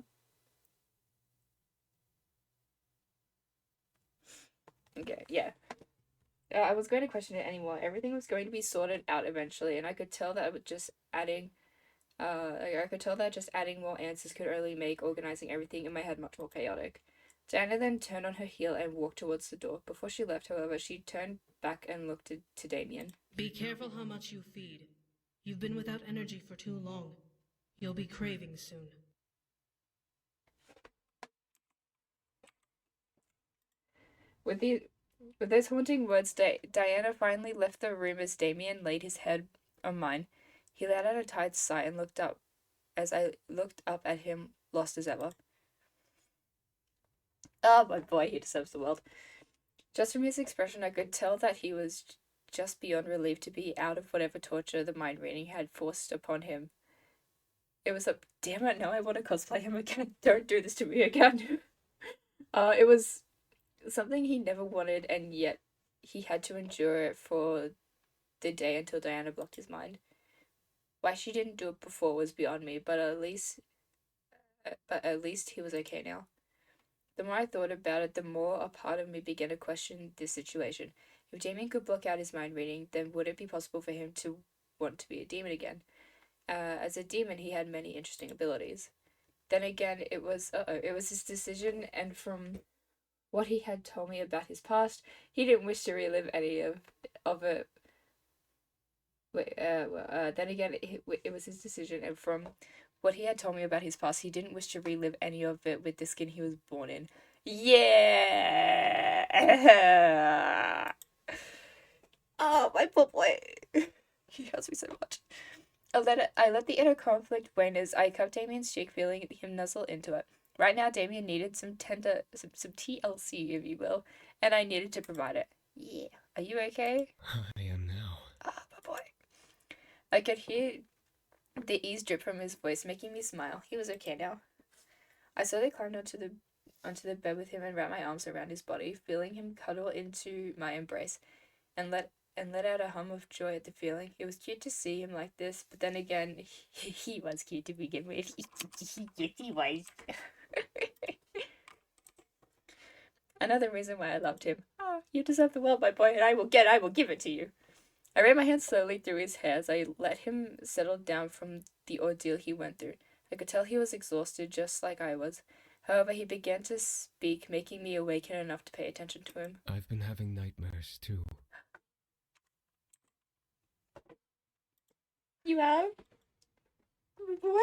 Okay, yeah. I was going to question it anymore. Everything was going to be sorted out eventually, and I could tell that with just adding, I could tell that just adding more answers could only make organizing everything in my head much more chaotic. Diana then turned on her heel and walked towards the door. Before she left, however, she turned back and looked to Damien. Be careful how much you feed. You've been without energy for too long. You'll be craving soon. With those haunting words, Diana finally left the room as Damien laid his head on mine. He let out a tired sigh and looked up as I looked up at him, lost as ever. Oh, my boy, he deserves the world. Just from his expression, I could tell that he was just beyond relief to be out of whatever torture the mind reading had forced upon him. It was a damn it, now I want to cosplay him again. Don't do this to me again. It was something he never wanted, and yet he had to endure it for the day until Diana blocked his mind. Why she didn't do it before was beyond me, but at least he was okay now. The more I thought about it, the more a part of me began to question this situation. If Damien could block out his mind reading, then would it be possible for him to want to be a demon again? As a demon, he had many interesting abilities. Then again, it was his decision, and from what he had told me about his past, he didn't wish to relive any of it. Then again, it was his decision, and from what he had told me about his past, he didn't wish to relive any of it with the skin he was born in. Yeah! Oh, my poor boy. He hurts me so much. I let the inner conflict wane as I cupped Damien's cheek, feeling him nuzzle into it. Right now, Damien needed some TLC, if you will, and I needed to provide it. Yeah. Are you okay? I am now. Ah, my boy. I could hear the ease drip from his voice, making me smile. He was okay now. I slowly climbed onto the bed with him and wrapped my arms around his body, feeling him cuddle into my embrace, and let out a hum of joy at the feeling. It was cute to see him like this, but then again, he was cute to begin with. He was. Another reason why I loved him. Oh, you deserve the world, my boy, and I will give it to you. I ran my hand slowly through his hair as I let him settle down from the ordeal he went through. I could tell he was exhausted, just like I was. However, he began to speak, making me awaken enough to pay attention to him. I've been having nightmares, too. You have? Boy?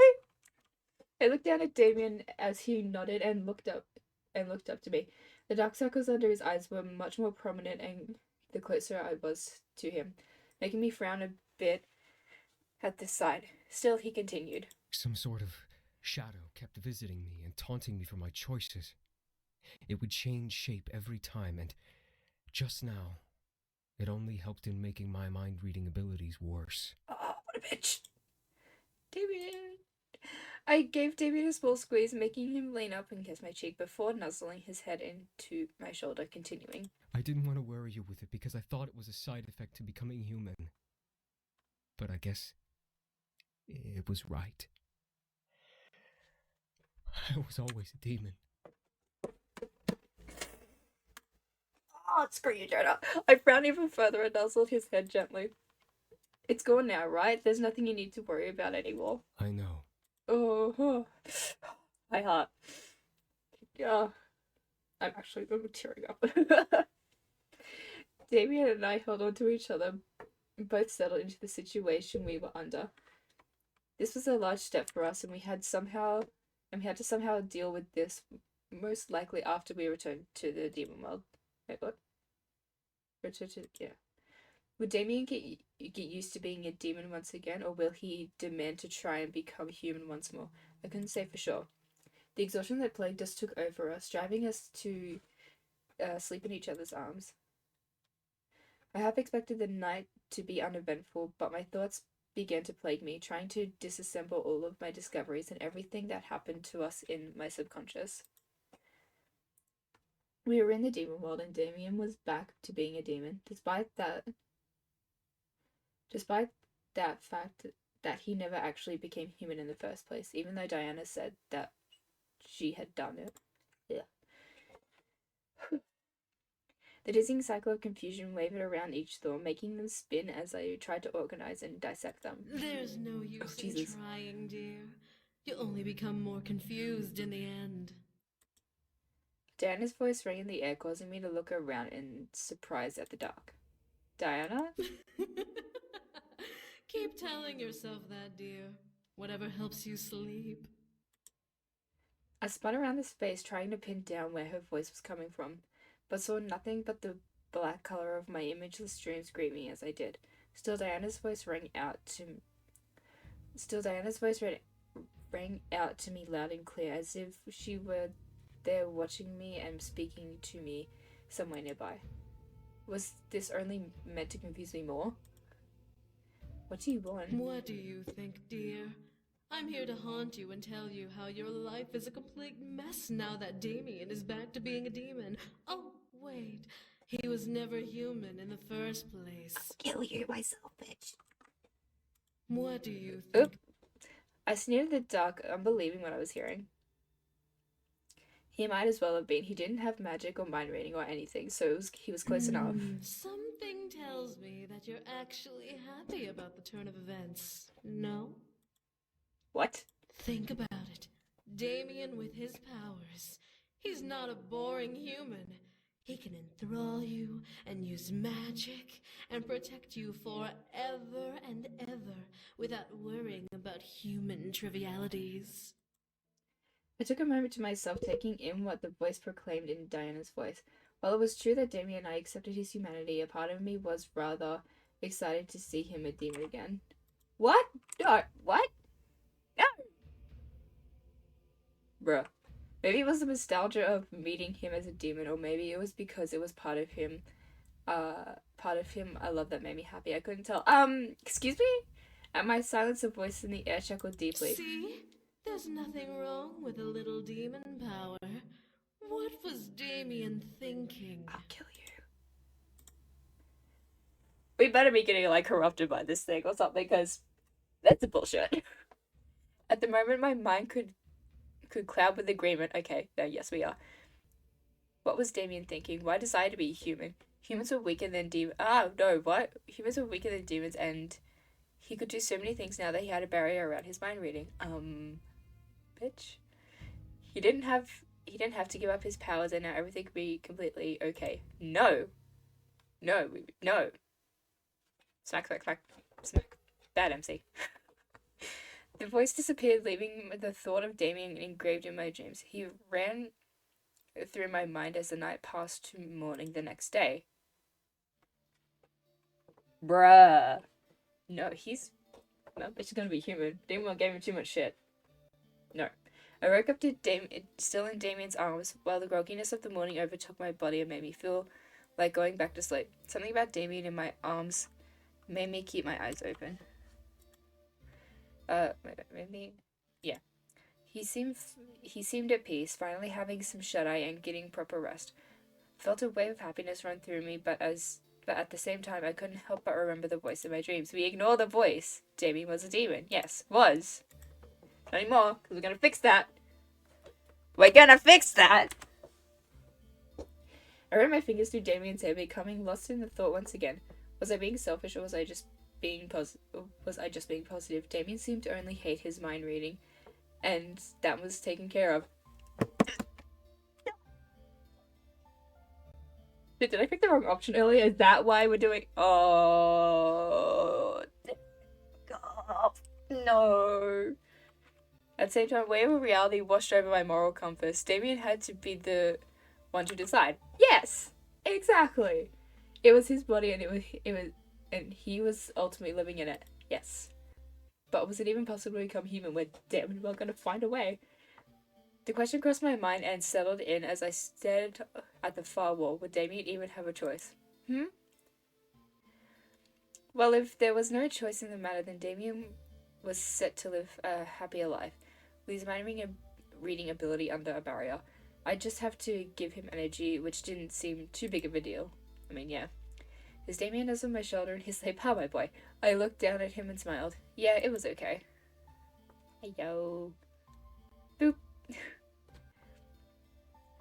I looked down at Damien as he nodded and looked up to me. The dark circles under his eyes were much more prominent and the closer I was to him, making me frown a bit at this side. Still, he continued. Some sort of shadow kept visiting me and taunting me for my choices. It would change shape every time, and just now, it only helped in making my mind-reading abilities worse. Oh, what a bitch. Damien. I gave Damien a small squeeze, making him lean up and kiss my cheek before nuzzling his head into my shoulder, continuing. I didn't want to worry you with it because I thought it was a side effect to becoming human. But I guess it was right. I was always a demon. Oh, screw you, Jonah. I frowned even further and nuzzled his head gently. It's gone now, right? There's nothing you need to worry about anymore. I know. Oh, my heart. Yeah. I'm tearing up. Damien and I held on to each other, both settled into the situation we were under. This was a large step for us, and we had to somehow deal with this, most likely after we returned to the demon world. Wait, what? Yeah. Would Damien get used to being a demon once again, or will he demand to try and become human once more? I couldn't say for sure. The exhaustion that plagued us took over us, driving us to sleep in each other's arms. I half expected the night to be uneventful, but my thoughts began to plague me, trying to disassemble all of my discoveries and everything that happened to us in my subconscious. We were in the demon world, and Damien was back to being a demon, despite that fact that he never actually became human in the first place, even though Diana said that she had done it. Yeah. The dizzying cycle of confusion wavered around each thought, making them spin as I tried to organize and dissect them. There's no use in trying, dear. You'll only become more confused in the end. Diana's voice rang in the air, causing me to look around in surprise at the dark. Diana? Keep telling yourself that, dear. Whatever helps you sleep. I spun around the space, trying to pin down where her voice was coming from, but saw nothing but the black color of my imageless dreams greet me as I did. Still, Diana's voice rang out to me loud and clear, as if she were there watching me and speaking to me somewhere nearby. Was this only meant to confuse me more? What do you want? What do you think, dear? I'm here to haunt you and tell you how your life is a complete mess now that Damien is back to being a demon. Oh, wait. He was never human in the first place. I'll kill you myself, bitch. What do you think? Oop. I sneered in the dark, unbelieving what I was hearing. He might as well have been. He didn't have magic or mind reading or anything, so he was close enough. Something tells me that you're actually happy about the turn of events. No? What? Think about it. Damien with his powers. He's not a boring human. He can enthrall you and use magic and protect you forever and ever without worrying about human trivialities. I took a moment to myself, taking in what the voice proclaimed in Diana's voice. While it was true that Damien and I accepted his humanity, a part of me was rather excited to see him a demon again. What? No. What? No! Bruh. Maybe it was the nostalgia of meeting him as a demon, or maybe it was because it was part of him I love that made me happy. I couldn't tell. Excuse me? At my silence, a voice in the air chuckled deeply. See? There's nothing wrong with a little demon power. What was Damien thinking? I'll kill you. We better be getting, like, corrupted by this thing or something, because that's a bullshit. At the moment, my mind could cloud with agreement. Okay, yes, we are. What was Damien thinking? Why desire to be human? Humans were weaker than demons. What? Humans were weaker than demons, and he could do so many things now that he had a barrier around his mind reading. Bitch. He didn't have to give up his powers, and now everything could be completely okay. No. Smack, smack, smack, smack. Bad MC. The voice disappeared, leaving the thought of Damien engraved in my dreams. He ran through my mind as the night passed to morning the next day. Bruh. No, bitch is gonna be human. Damien gave him too much shit. No. I woke up to still in Damien's arms, while the grogginess of the morning overtook my body and made me feel like going back to sleep. Something about Damien in my arms made me keep my eyes open. Maybe, yeah. He seemed at peace, finally having some shut-eye and getting proper rest. Felt a wave of happiness run through me, but at the same time, I couldn't help but remember the voice in my dreams. We ignore the voice. Damien was a demon. Yes, was. Not anymore, because we're gonna fix that. We're gonna fix that! I ran my fingers through Damien's hair, becoming lost in the thought once again. Was I being selfish, or was I just being positive? Damien seemed to only hate his mind reading, and that was taken care of. Did I pick the wrong option earlier? Is that why we're doing... Oh... God. No. At the same time, wave of reality washed over my moral compass. Damien had to be the one to decide. Yes! Exactly! It was his body and and he was ultimately living in it. Yes. But was it even possible to become human? We're damn well gonna find a way. The question crossed my mind and settled in as I stared at the far wall. Would Damien even have a choice? Well, if there was no choice in the matter, then Damien was set to live a happier life, with his reading ability under a barrier. I'd just have to give him energy, which didn't seem too big of a deal. I mean, yeah. As Damien was on my shoulder and he's like, "How, my boy?" I looked down at him and smiled. Yeah, it was okay. Hey, yo. Boop.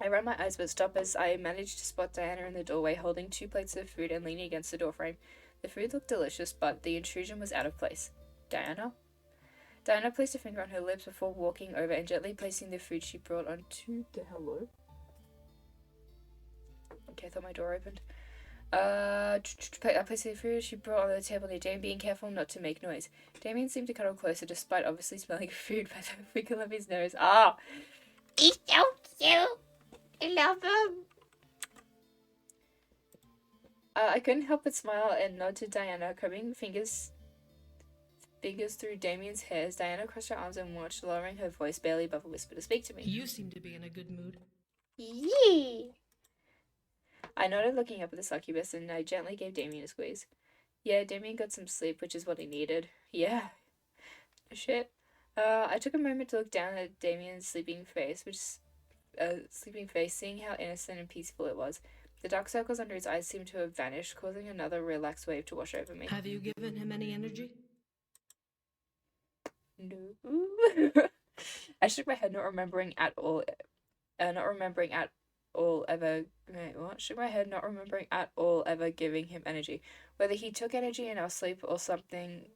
I ran my eyes but stopped as I managed to spot Diana in the doorway holding 2 plates of food and leaning against the doorframe. The food looked delicious, but the intrusion was out of place. Diana? Diana placed a finger on her lips before walking over and gently placing the food she brought onto the hello. Okay, I thought my door opened. I placed the food she brought on the table near Damien, being careful not to make noise. Damien seemed to cuddle closer despite obviously smelling food by the wiggle of his nose. Ah! He's so cute! I love him! I couldn't help but smile and nod to Diana, combing fingers through Damien's hair as Diana crossed her arms and watched, lowering her voice barely above a whisper to speak to me. You seem to be in a good mood. Yee! I nodded, looking up at the succubus, and I gently gave Damien a squeeze. Yeah, Damien got some sleep, which is what he needed. Yeah. Shit. I took a moment to look down at Damien's sleeping face, seeing how innocent and peaceful it was. The dark circles under his eyes seemed to have vanished, causing another relaxed wave to wash over me. Have you given him any energy? No. I shook my head, not remembering at all ever. Wait, what? Shook my head, not remembering at all ever giving him energy. Whether he took energy in our sleep or something.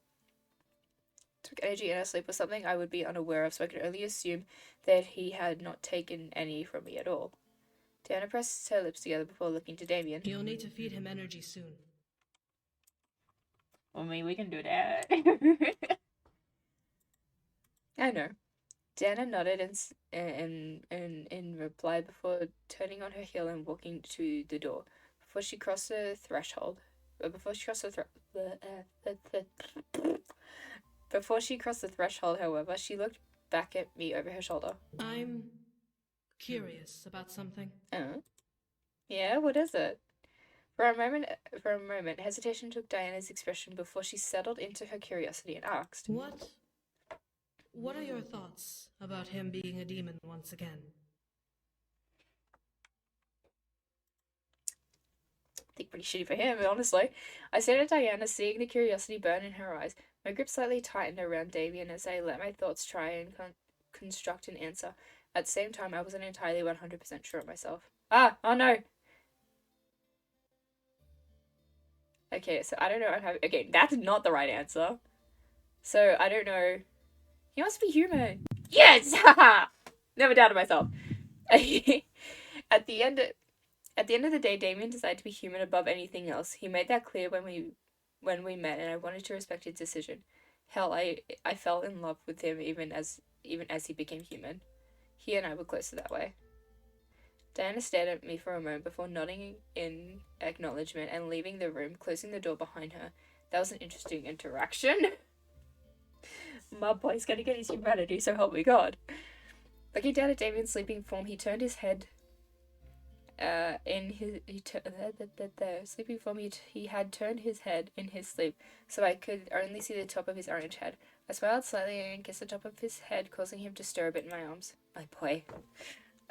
I would be unaware of, so I could only assume that he had not taken any from me at all. Diana pressed her lips together before looking to Damien. You'll need to feed him energy soon. I mean, we can do that. I know. Diana nodded in reply before turning on her heel and walking to the door. Before she crossed the threshold, however, she looked back at me over her shoulder. I'm curious about something. Yeah, what is it? For a moment, hesitation took Diana's expression before she settled into her curiosity and asked, What are your thoughts about him being a demon once again? I think pretty shitty for him, honestly. I stared at Diana, seeing the curiosity burn in her eyes. My grip slightly tightened around Damien as I let my thoughts try and construct an answer. At the same time, I wasn't entirely 100% sure of myself. Oh no! Okay, so I don't know. Okay, that's not the right answer. So I don't know. He must be human. Yes! Haha! Never doubted myself. At the end of the day, Damien decided to be human above anything else. He made that clear when we met, and I wanted to respect his decision. Hell, I fell in love with him even as he became human. He and I were closer that way. Diana stared at me for a moment before nodding in acknowledgement and leaving the room, closing the door behind her. That was an interesting interaction. My boy's gonna get his humanity, so help me God. Looking down at Damien's sleeping form, he turned his head. He had turned his head in his sleep, so I could only see the top of his orange head. I smiled slightly and kissed the top of his head, causing him to stir a bit in my arms. My boy.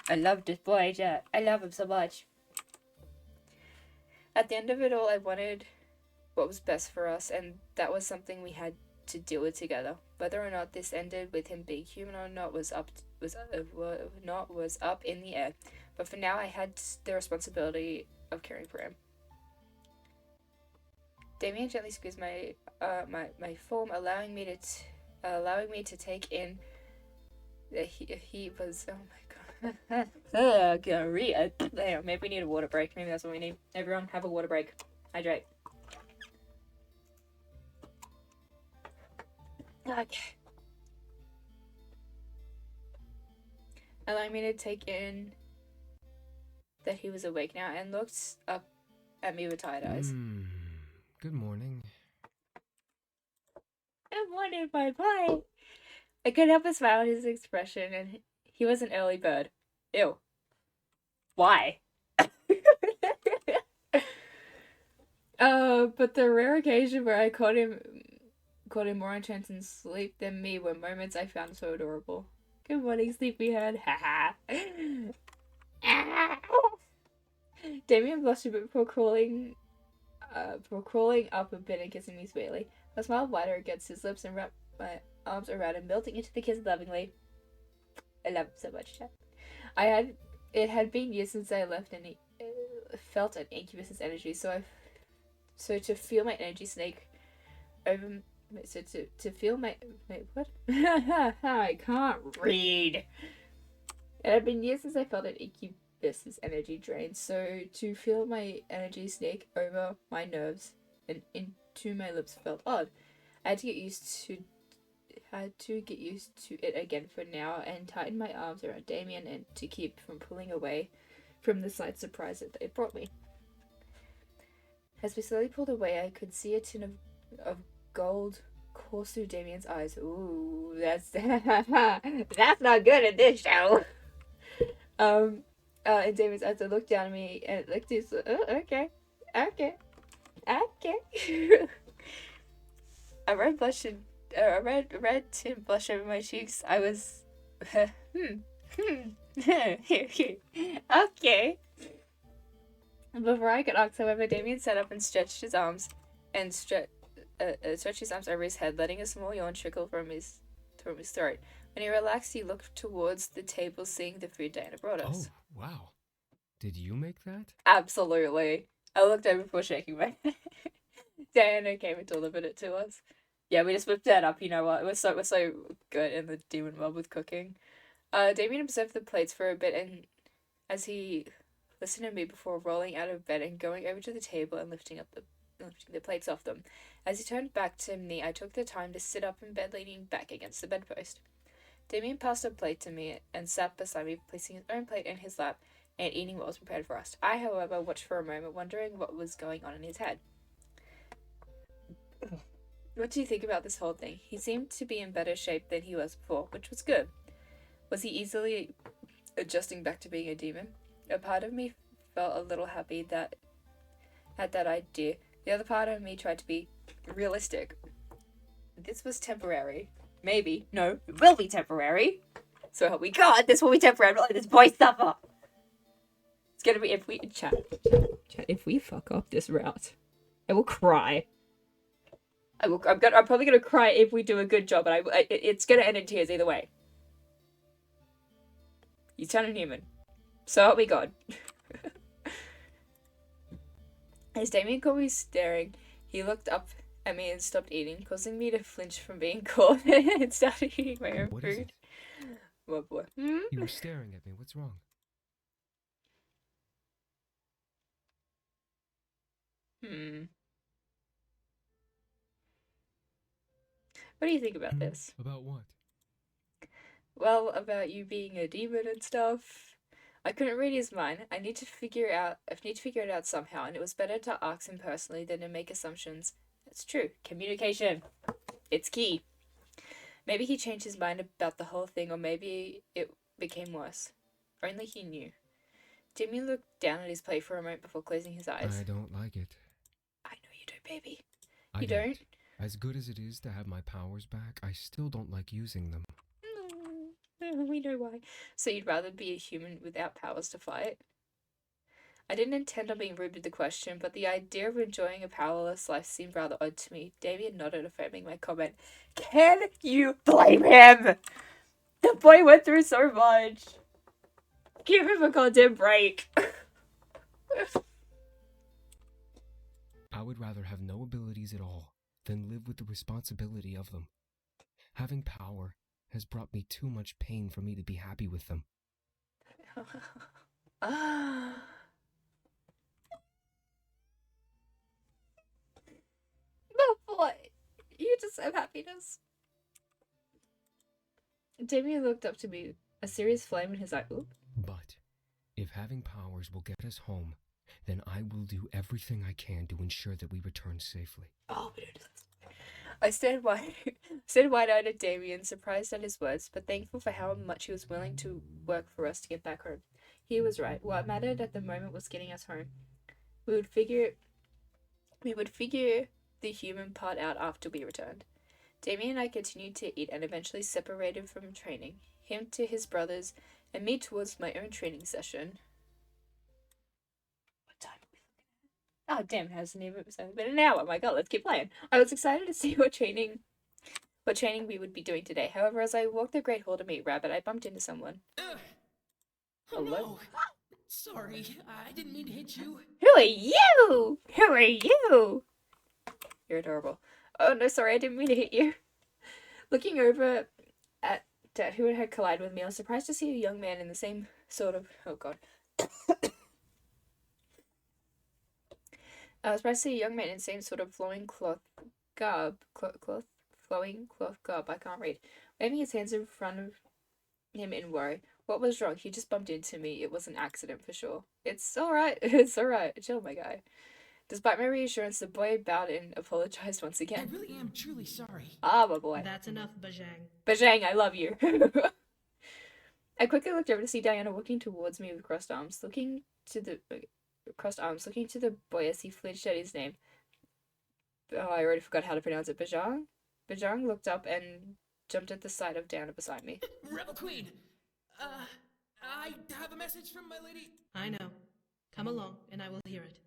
I love this boy, Jack. I love him so much. At the end of it all, I wanted what was best for us, and that was something we had to deal with together. Whether or not this ended with him being human or not was up in the air. But for now, I had the responsibility of caring for him. Damien gently squeezed my form, allowing me to take in that he was. Oh my God. Gonorrhea. Hang on, maybe we need a water break. Maybe that's what we need. Everyone, have a water break. Hydrate. Okay. Allow me to take in that he was awake now and looked up at me with tired eyes. Good morning. Good morning, my boy. I couldn't help but smile at his expression, and he was an early bird. Ew. Why? But the rare occasion where I caught him more intense in sleep than me were moments I found so adorable. Good morning, sleepyhead. Haha. Damien blushed a bit before crawling up a bit and kissing me sweetly. I smiled wider against his lips and wrapped my arms around him, melting into the kiss lovingly. I love him so much, Chad. It had been years since I left and felt an incubus's energy, so to feel my energy snake over. So to feel my wait, what? I can't read. It had been years since I felt an incubus's energy drain, so to feel my energy snake over my nerves and into my lips felt odd. I had to get used to it again for now, and tighten my arms around Damien and to keep from pulling away from the slight surprise that they brought me. As we slowly pulled away, I could see a tin of gold course through Damien's eyes. Ooh, that's that's not good in this show. In Damien's eyes, I looked down at me and looked at his. Oh, okay. A red tint blush over my cheeks. I was. Okay. Before I could ask, however, Damien sat up and stretched his arms over his head, letting a small yawn trickle from his throat. When he relaxed, he looked towards the table, seeing the food Diana brought us. Oh, wow. Did you make that? Absolutely. I looked over before shaking my head. Diana came and delivered it to us. Yeah, we just whipped that up, you know what? We're so good in the demon world with cooking. Damien observed the plates for a bit, and as he listened to me before rolling out of bed and going over to the table and lifting the plates off them. As he turned back to me, I took the time to sit up in bed, leaning back against the bedpost. Damien passed a plate to me and sat beside me, placing his own plate in his lap and eating what was prepared for us. I, however, watched for a moment, wondering what was going on in his head. What do you think about this whole thing? He seemed to be in better shape than he was before, which was good. Was he easily adjusting back to being a demon? A part of me felt a little happy at that idea. The other part of me tried to be realistic. This was temporary. Maybe. No, it will be temporary. So help me God, this will be temporary. Don't let this boy suffer. It's gonna be if we chat, if we fuck up this route, I will cry. I'm probably gonna cry if we do a good job, but it's gonna end in tears either way. He's turning human. So help me God. As Damien caught me staring, he looked up at me and stopped eating, causing me to flinch from being caught and started eating my own What food. is it? What boy? You were staring at me. What's wrong? What do you think about this? About what? Well, about you being a demon and stuff. I couldn't read his mind. I need to figure it out somehow, and it was better to ask him personally than to make assumptions. That's true. Communication. It's key. Maybe he changed his mind about the whole thing, or maybe it became worse. Only he knew. Damien looked down at his plate for a moment before closing his eyes. I don't like it. I know you do, baby. I don't? As good as it is to have my powers back, I still don't like using them. We know why. So you'd rather be a human without powers to fight? I didn't intend on being rude with the question, but the idea of enjoying a powerless life seemed rather odd to me. Damien nodded, affirming my comment. Can you blame him? The boy went through so much. Give him a goddamn break. I would rather have no abilities at all than live with the responsibility of them. Having power has brought me too much pain for me to be happy with them. Ah. Oh boy, you just have happiness. Damien looked up to me, a serious flame in his eye. Oop. But if having powers will get us home, then I will do everything I can to ensure that we return safely. Oh, we don't do this. I stared wide-eyed at Damien, surprised at his words, but thankful for how much he was willing to work for us to get back home. He was right. What mattered at the moment was getting us home. We would figure the human part out after we returned. Damien and I continued to eat and eventually separated from training. Him to his brothers, and me towards my own training session. What time are we looking at? Oh damn, it hasn't even been an hour. My god, let's keep playing. I was excited to see what training we would be doing today. However, as I walked the Great Hall to meet Rabbit, I bumped into someone. Oh Hello? no! Sorry, I didn't mean to hit you. Who are you? Who are you? You're adorable. Oh no, sorry, I didn't mean to hit you. Looking over at Dad, who had collided with me, I was surprised to see a young man in the same sort of... Oh god. I was surprised to see a young man in the same sort of flowing cloth garb. Flowing cloth garb, I can't read. Waving his hands in front of him in worry. What was wrong? He just bumped into me. It was an accident for sure. It's alright. It's alright. Chill, my guy. Despite my reassurance, the boy bowed and apologized once again. I really am truly sorry. Ah, my boy. That's enough, Bajang. Bajang, I love you. I quickly looked over to see Diana walking towards me with crossed arms, looking to the boy as he flinched at his name. Oh, I already forgot how to pronounce it. Bajang? Bajang looked up and jumped at the sight of Diana beside me. Rebel Queen! I have a message from my lady. I know. Come along, and I will hear it.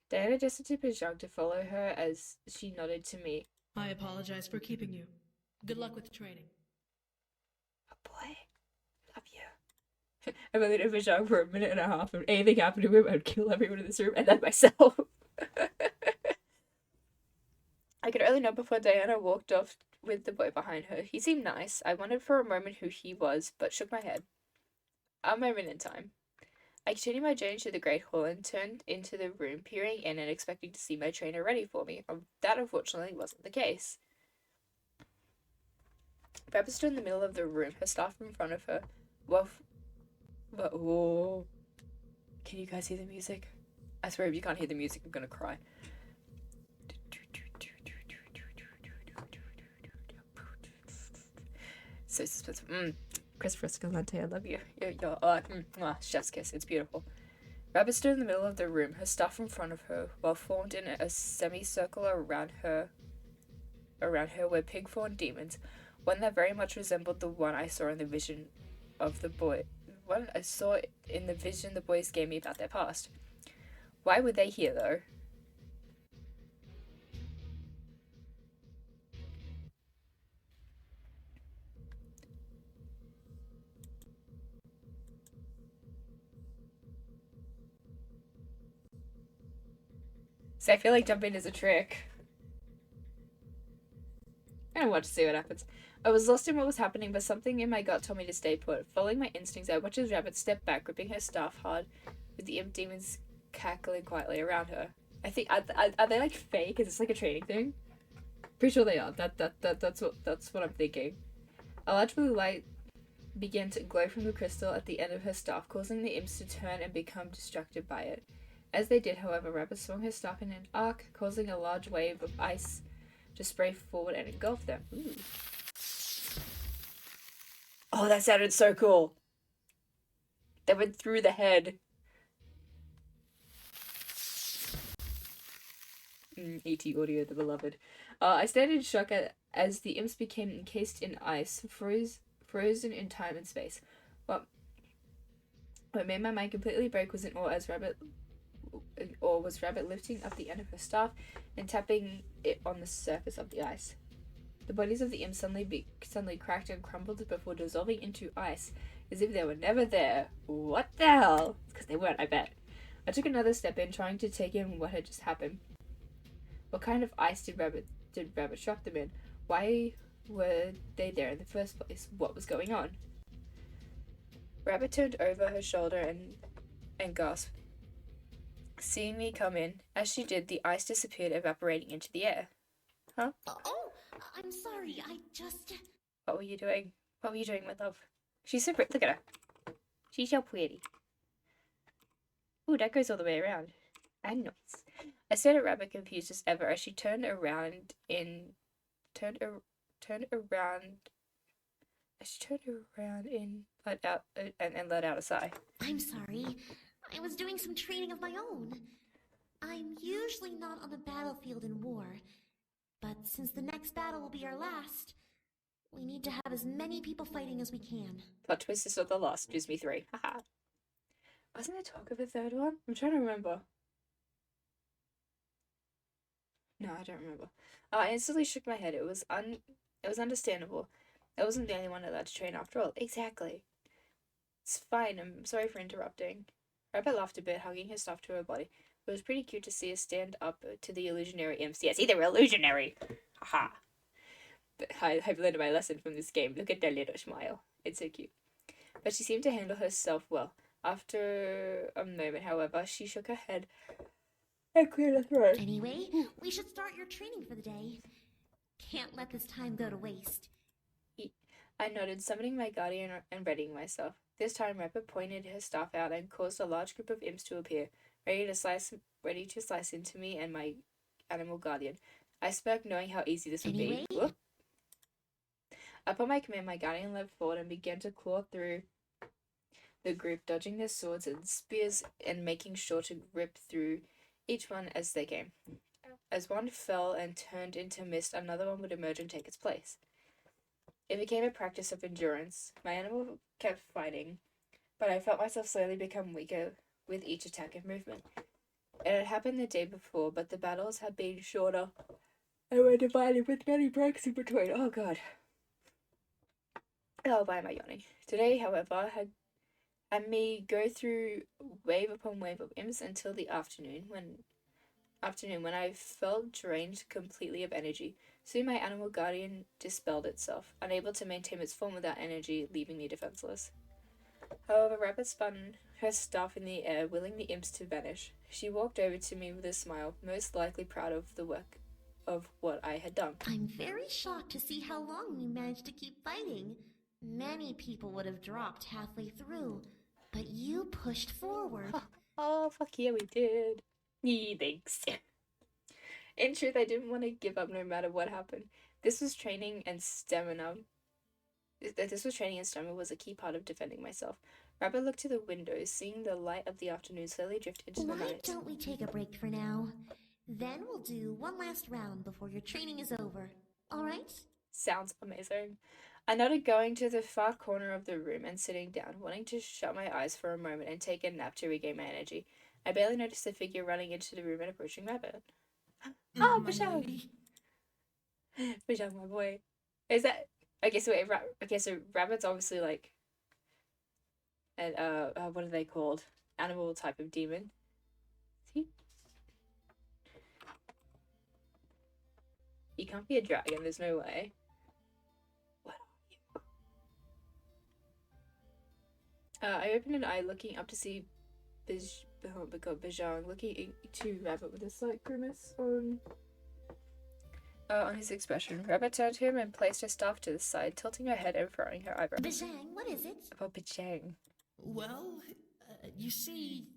Diana gestured to Bajang to follow her as she nodded to me. I apologize for keeping you. Good luck with training. Oh boy, love you. I've only known Bajang for a minute and a half. If anything happened to him, I'd kill everyone in this room and then myself. I could only know before Diana walked off with the boy behind her. He seemed nice. I wondered for a moment who he was, but shook my head. A moment in time. I continued my journey to the Great Hall and turned into the room, peering in and expecting to see my trainer ready for me. That unfortunately wasn't the case. Pepper stood in the middle of the room, her staff in front of her. Whoa. Can you guys hear the music? I swear if you can't hear the music, I'm gonna cry. So suspenseful. Christopher Escalante, I love you. You're chef's kiss. It's beautiful. Rabbit stood in the middle of the room, her staff in front of her, while formed in a semicircle around her were pig-formed demons, one that very much resembled the one I saw in the vision of the boy. One I saw in the vision the boys gave me about their past. Why were they here, though? See, I feel like jumping is a trick. I don't want to see what happens. I was lost in what was happening, but something in my gut told me to stay put. Following my instincts, I watched as Rabbit step back, gripping her staff hard, with the imp demons cackling quietly around her. I think are they like fake? Is this like a training thing? Pretty sure they are. That's what I'm thinking. A large blue light began to glow from the crystal at the end of her staff, causing the imps to turn and become distracted by it. As they did, however, Rabbit swung her staff in an arc, causing a large wave of ice to spray forward and engulf them. Ooh. Oh, that sounded so cool. That went through the head. ET Audio, the beloved. I stayed in shock as the imps became encased in ice, frozen in time and space. What made my mind completely break was an awe as Rabbit lifting up the end of her staff and tapping it on the surface of the ice. The bodies of the imps suddenly cracked and crumbled before dissolving into ice, as if they were never there. What the hell? Because they weren't, I bet. I took another step in, trying to take in what had just happened. What kind of ice did Rabbit shock them in? Why were they there in the first place? What was going on? Rabbit turned over her shoulder and gasped, seeing me come in. As she did, the ice disappeared, evaporating into the air. Huh? Oh, I'm sorry. I just... What were you doing? What were you doing, my love? She's so pretty. Look at her. She's so pretty. Ooh, that goes all the way around. And nice. I stared at Rabbit, confused as ever, as she turned around, let out and let out a sigh. I'm sorry. I was doing some training of my own. I'm usually not on the battlefield in war, but since the next battle will be our last, we need to have as many people fighting as we can. Plot twist is not the last. Gives me 3. Haha. Wasn't there talk of a third one? I'm trying to remember. No, I don't remember. I instantly shook my head. It was understandable. I wasn't the only one allowed to train after all. Exactly. It's fine. I'm sorry for interrupting. Rabbit laughed a bit, hugging his stuff to her body. It was pretty cute to see her stand up to the illusionary imps. Yes, they're illusionary. Haha. But I've learned my lesson from this game. Look at that little smile. It's so cute. But she seemed to handle herself well. After a moment, however, she shook her head and cleared her throat. Anyway, we should start your training for the day. Can't let this time go to waste. I nodded, summoning my guardian and readying myself. This time, Rabbit pointed her staff out and caused a large group of imps to appear, ready to slice into me and my animal guardian. I spoke, knowing how easy this would be. Whoop. Upon my command, my guardian leapt forward and began to claw through the group, dodging their swords and spears and making sure to rip through each one as they came. As one fell and turned into mist, another one would emerge and take its place. It became a practice of endurance. My animal kept fighting, but I felt myself slowly become weaker with each attack and movement. It had happened the day before, but the battles had been shorter and were divided with many breaks in between. Oh god. Oh, why am I yawning? Today, however, had me go through wave upon wave of imps until the afternoon when I felt drained completely of energy. Soon my animal guardian dispelled itself, unable to maintain its form without energy, leaving me defenseless. However, Rabbit spun her staff in the air, willing the imps to vanish. She walked over to me with a smile, most likely proud of the work of what I had done. I'm very shocked to see how long you managed to keep fighting. Many people would have dropped halfway through, but you pushed forward. Oh, fuck yeah, we did. Yee, thanks. In truth, I didn't want to give up no matter what happened. This was training and stamina was a key part of defending myself. Rabbit looked to the windows, seeing the light of the afternoon slowly drift into the night. Why don't we take a break for now? Then we'll do one last round before your training is over. All right? Sounds amazing. I nodded, going to the far corner of the room and sitting down, wanting to shut my eyes for a moment and take a nap to regain my energy. I barely noticed the figure running into the room and approaching Rabbit. Oh, Bashang! Bashang, my boy. Is that... Okay, so Rabbit's obviously like... an, what are they called? Animal type of demon. See? He can't be a dragon, there's no way. What are you? I opened an eye, looking up to see Bajang looking to Rabbit with a slight grimace on his expression. Rabbit turned to him and placed her staff to the side, tilting her head and furrowing her eyebrows. Bajang, what is it? About Bajang. Well, you see...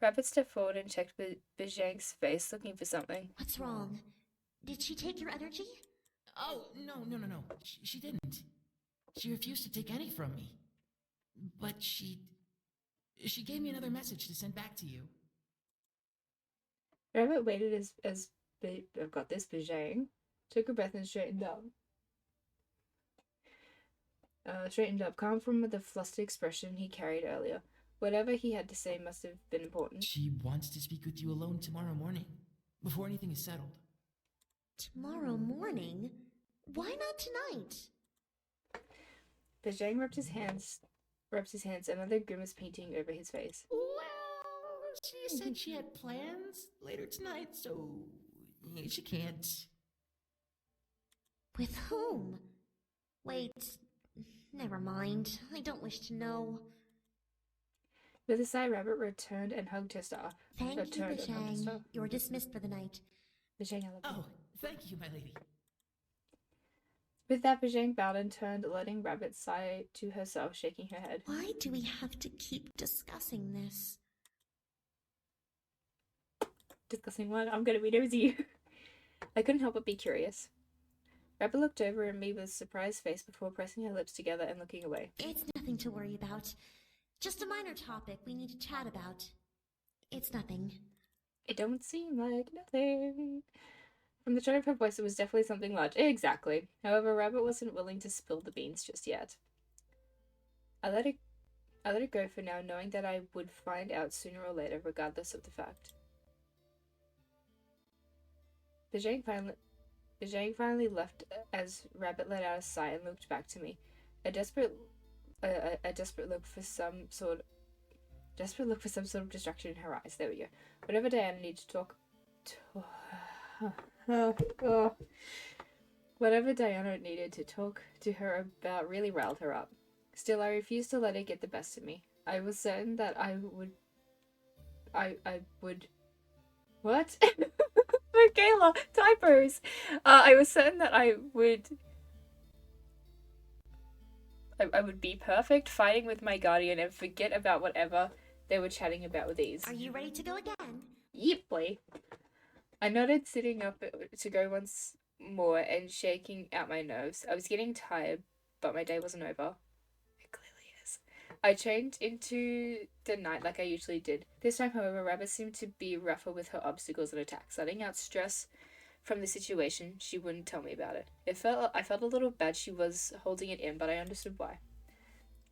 Rabbit stepped forward and checked Bajang's face, looking for something. What's wrong? Did she take your energy? Oh, no. She didn't. She refused to take any from me. But she gave me another message to send back to you. Rabbit waited as I've got this, Bajang took a breath and straightened up. Calm from the flustered expression he carried earlier. Whatever he had to say must have been important. She wants to speak with you alone tomorrow morning, before anything is settled. Tomorrow morning? Why not tonight? Bajang rubbed his hands, another grimace painting over his face. Well, she said she had plans later tonight, so she can't. With whom? Wait, Never mind. I don't wish to know. With a sigh, Rabbit returned and hugged her star. Thank you, Returned and hugged her star. Bajang. You're dismissed for the night. Bajang, I love you. Oh, thank you, my lady. With that, Bajang bowed and turned, letting Rabbit sigh to herself, shaking her head. Why do we have to keep discussing this? Discussing what? I'm gonna be nosy. I couldn't help but be curious. Rabbit looked over at me with a surprised face before pressing her lips together and looking away. It's nothing to worry about. Just a minor topic we need to chat about. It's nothing. It don't seem like nothing. From the tone of her voice, it was definitely something large. Exactly. However, Rabbit wasn't willing to spill the beans just yet. I let it go for now, knowing that I would find out sooner or later, regardless of the fact. Bajang finally left as Rabbit let out a sigh and looked back to me. A desperate look for some sort of distraction in her eyes. There we go. Whatever Diana needed to talk. Whatever Diana needed to talk to her about really riled her up. Still, I refused to let it get the best of me. I was certain that I would. What? Michaela, typos. I was certain that I would be perfect fighting with my guardian and forget about whatever they were chatting about with ease. Are you ready to go again? Yep, boy. I nodded, sitting up to go once more and shaking out my nerves. I was getting tired, but my day wasn't over. It clearly is. I trained into the night like I usually did. This time, however, Rabbit seemed to be rougher with her obstacles and attacks, letting out stress from the situation. She wouldn't tell me about it. I felt a little bad she was holding it in, but I understood why.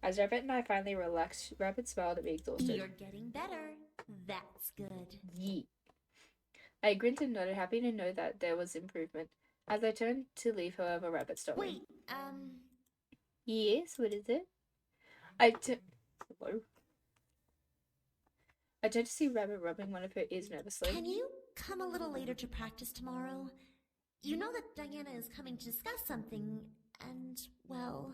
As Rabbit and I finally relaxed, Rabbit smiled at me exhausted. You're getting better. That's good. Yeet. I grinned and nodded, happy to know that there was improvement. As I turned to leave, however, Rabbit stopped me. Wait, Yes, what is it? Hello? I turned to see Rabbit rubbing one of her ears nervously. Can you come a little later to practice tomorrow? You know that Diana is coming to discuss something, and, well...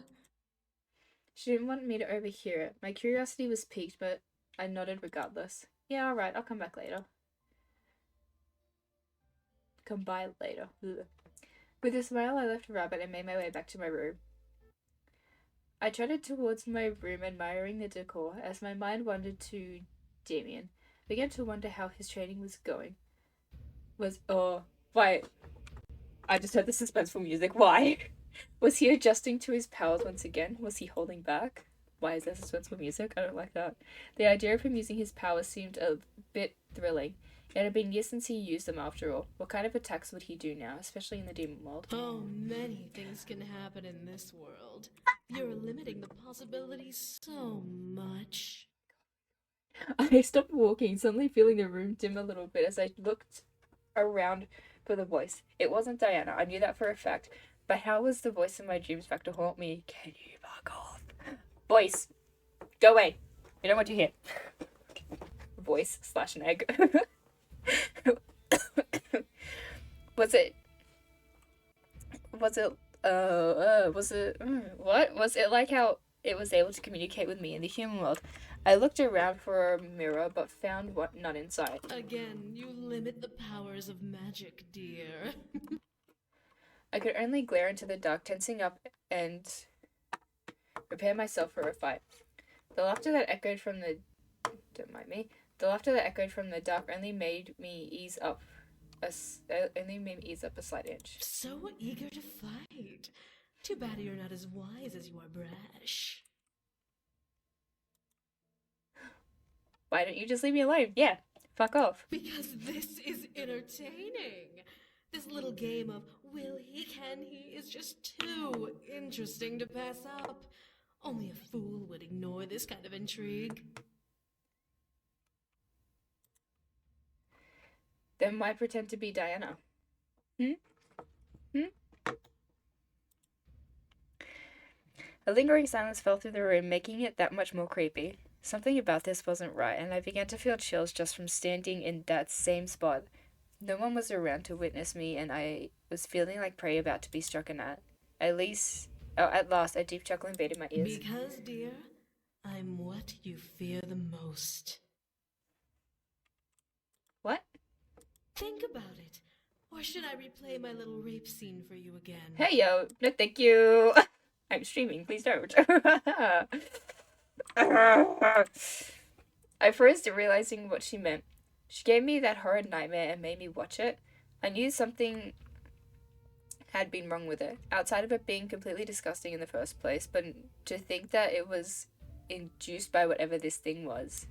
She didn't want me to overhear it. My curiosity was piqued, but I nodded regardless. Yeah, alright, I'll come back later. Come by later. Ugh. With a smile, I left Rabbit and made my way back to my room. I trotted towards my room, admiring the decor, as my mind wandered to Damien. I began to wonder how his training was going. Wait. I just heard the suspenseful music. Why? Was he adjusting to his powers once again? Was he holding back? Why is there suspenseful music? I don't like that. The idea of him using his powers seemed a bit thrilling. It had been years since he used them after all. What kind of attacks would he do now, especially in the demon world? Oh, many things can happen in this world. You're limiting the possibilities so much. I stopped walking, suddenly feeling the room dim a little bit as I looked around for the voice. It wasn't Diana, I knew that for a fact. But how was the voice in my dreams back to haunt me? Can you fuck off? Voice! Go away! We don't want you here. Voice / an egg. Was it like how it was able to communicate with me in the human world? I looked around for a mirror, but found none in sight. Again, you limit the powers of magic, dear. I could only glare into the dark, tensing up and prepare myself for a fight. The laughter that echoed from the... Don't mind me. The laughter that echoed from the dark only made me ease up a slight inch. So eager to fight. Too bad you're not as wise as you are brash. Why don't you just leave me alone? Yeah, fuck off. Because this is entertaining. This little game of will he, can he is just too interesting to pass up. Only a fool would ignore this kind of intrigue. Then why pretend to be Diana? A lingering silence fell through the room, making it that much more creepy. Something about this wasn't right, and I began to feel chills just from standing in that same spot. No one was around to witness me, and I was feeling like prey about to be struck at least Oh, at last, a deep chuckle invaded my ears. Because, dear, I'm what you fear the most. What? Think about it. Or should I replay my little rape scene for you again? Hey, yo. No, thank you. I'm streaming. Please don't. I froze, realizing what she meant. She gave me that horrid nightmare and made me watch it. I knew something had been wrong with it, outside of it being completely disgusting in the first place, but to think that it was induced by whatever this thing was.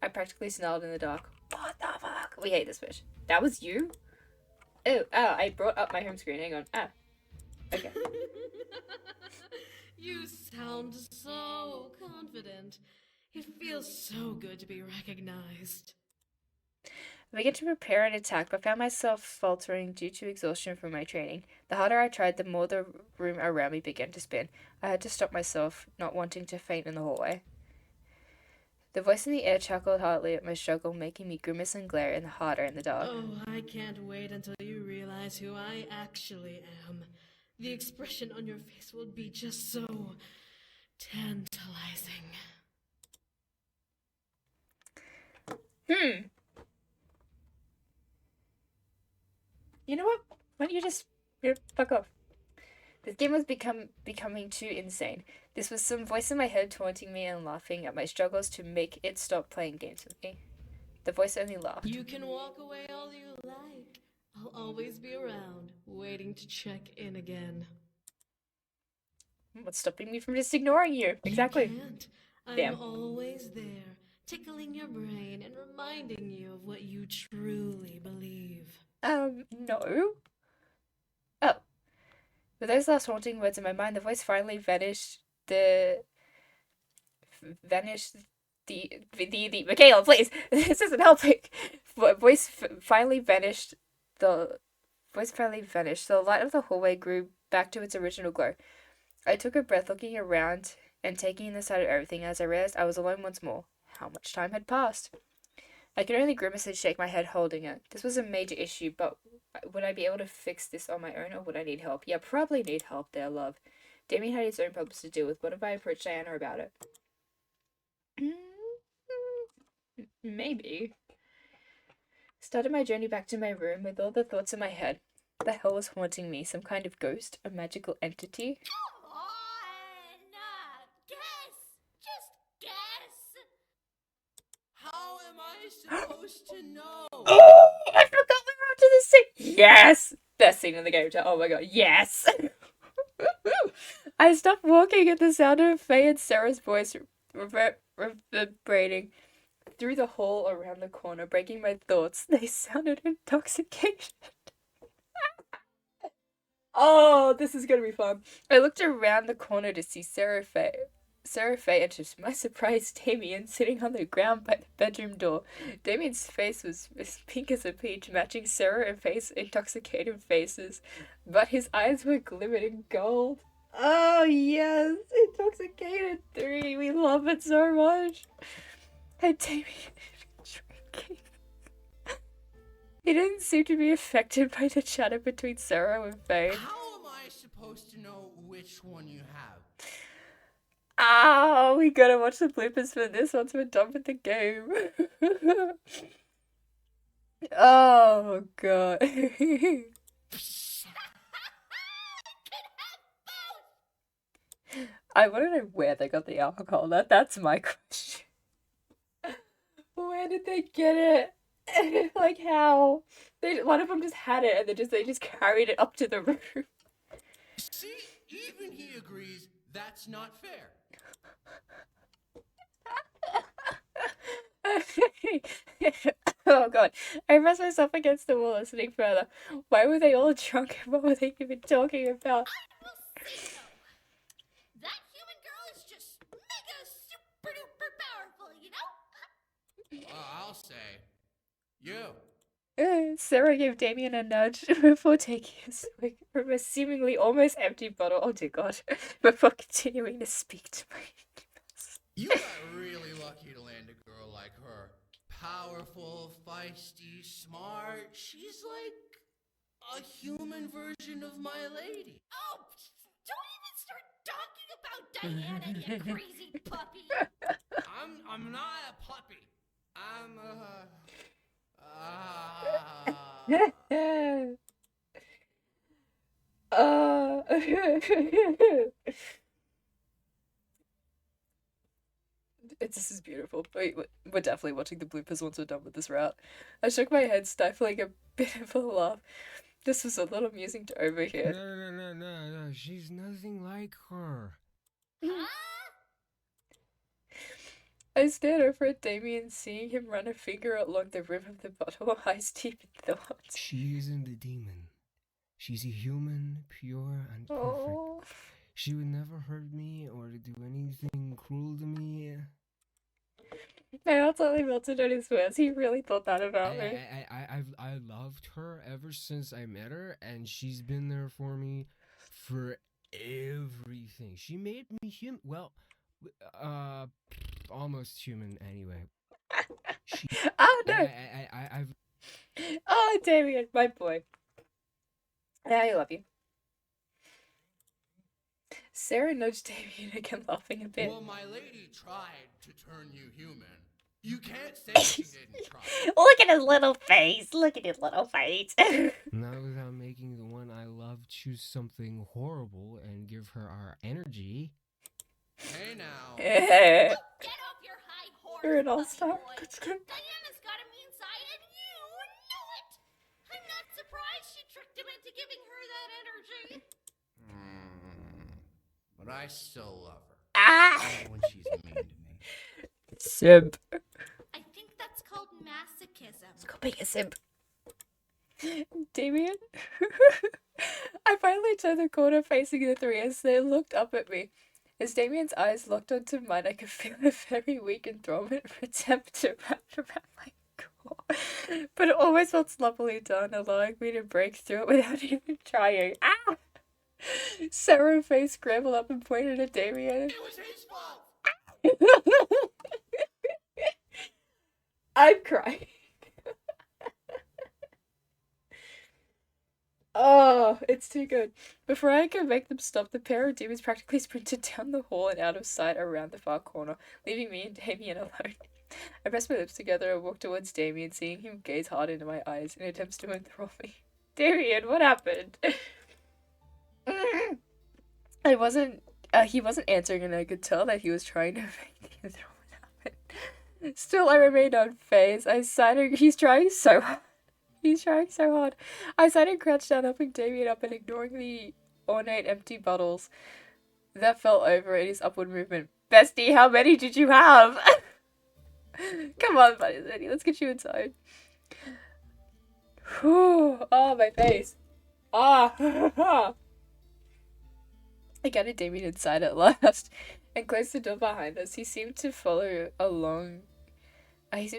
I practically snarled in the dark. What the fuck? We hate this fish. That was you? Oh, I brought up my home screen. Hang on. Okay. You sound so confident. It feels so good to be recognized. I began to prepare an attack, but found myself faltering due to exhaustion from my training. The harder I tried, the more the room around me began to spin. I had to stop myself, not wanting to faint in the hallway. The voice in the air chuckled heartily at my struggle, making me grimace and glare harder in the dark. Oh, I can't wait until you realize who I actually am. The expression on your face will be just so tantalizing. You know what? Why don't you just fuck off? This game was becoming too insane. This was some voice in my head taunting me and laughing at my struggles to make it stop playing games with me. The voice only laughed. You can walk away all you like. I'll always be around, waiting to check in again. What's stopping me from just ignoring you? Exactly. You can't. I'm Damn. always there, tickling your brain and reminding you of what you truly believe. No. Oh. With those last haunting words in my mind, the voice finally vanished. Michaela, please! This isn't helping! The voice finally vanished. The light of the hallway grew back to its original glow. I took a breath, looking around and taking in the sight of everything as I realized I was alone once more. How much time had passed? I could only grimace and shake my head holding it. This was a major issue, but would I be able to fix this on my own, or would I need help? Yeah, probably need help there, love. Damien had his own problems to deal with. What if I approached Diana about it? Maybe. Started my journey back to my room with all the thoughts in my head. What the hell was haunting me? Some kind of ghost? A magical entity? Come on! Guess! Just guess! How am I supposed to know? Oh, I forgot we were up to this scene. Yes! Best scene in the game, oh my god, yes! I stopped walking at the sound of Faye and Sarah's voice reverberating through the hall around the corner, breaking my thoughts. They sounded intoxicated. Oh, this is gonna be fun. I looked around the corner to see Sarah Faye, and to my surprise, Damien sitting on the ground by the bedroom door. Damien's face was as pink as a peach, matching Sarah and Faye's intoxicated faces, but his eyes were glimmering gold. Oh, yes! Intoxicated 3. We love it so much. And Damien drinking. He didn't seem to be affected by the chatter between Sarah and Faye. How am I supposed to know which one you have? Ah, we gotta watch the bloopers for this once we're done with the game. Oh, God. I want to know where they got the alcohol. That's my question. Where did they get it? Like, how? One of them just had it, and they just carried it up to the room. See, even he agrees that's not fair. Oh god, I pressed myself against the wall listening further. Why were they all drunk, and what were they even talking about? I will say so. That human girl is just mega super duper powerful, you know? I'll say, you. Sarah gave Damien a nudge before taking a swig from a seemingly almost empty bottle. Oh dear god, before continuing to speak to me. You got really lucky to land a girl like her. Powerful, feisty, smart. She's like a human version of my lady. Oh, don't Diana, you crazy puppy! I'm not a puppy. I'm uh... This is beautiful. We're definitely watching the bloopers once we're done with this route. I shook my head, stifling a bit of a laugh. This was a little amusing to overhear. No. She's nothing like her. Huh? I stared over at Damien, seeing him run a finger along the rim of the bottle, eyes deep in thought. She isn't a demon. She's a human, pure and perfect. Oh. She would never hurt me or do anything cruel to me. My heart suddenly melted at his words. He really thought that about me. I loved her ever since I met her, and she's been there for me for everything. She made me human. Well, almost human anyway. Oh no! I've. Oh, Damien, my boy. I love you. Sarah nudged Damien again, laughing a bit. Well, my lady tried to turn you human. You can't say she didn't try. Look at his little face. Look at his little face. Not without making the one I love choose something horrible and give her our energy. Hey now. Get off your high horse, You're an puppy all-star. boy. Diana's got a mean side, and you knew it. I'm not surprised she tricked him into giving her that energy. But I still love her. Ah! When she's mean to me. Simp. I think that's called masochism. It's called being a simp. Damien? I finally turned the corner facing the three as they looked up at me. As Damien's eyes locked onto mine, I could feel a very weak enthrallment attempt to wrap around my core. But it always felt sloppily done, allowing me to break through it without even trying. Ah! Sarah's face scrambled up and pointed at Damien. It was his fault! I'm crying. Oh, it's too good. Before I could make them stop, the pair of demons practically sprinted down the hall and out of sight around the far corner, leaving me and Damien alone. I pressed my lips together and walked towards Damien, seeing him gaze hard into my eyes in attempts to enthrall me. Damien, what happened? He wasn't answering, and I could tell that he was trying to make the enthrallment happen. Still, I remained unfazed. He's trying so hard. He's trying so hard. I sat and crouched down, helping Damien up and ignoring the ornate empty bottles that fell over in his upward movement. Bestie, how many did you have? Come on, buddy, let's get you inside. Whew. Oh, my face. Ah. I gathered Damien inside at last and closed the door behind us. He seemed to follow along. His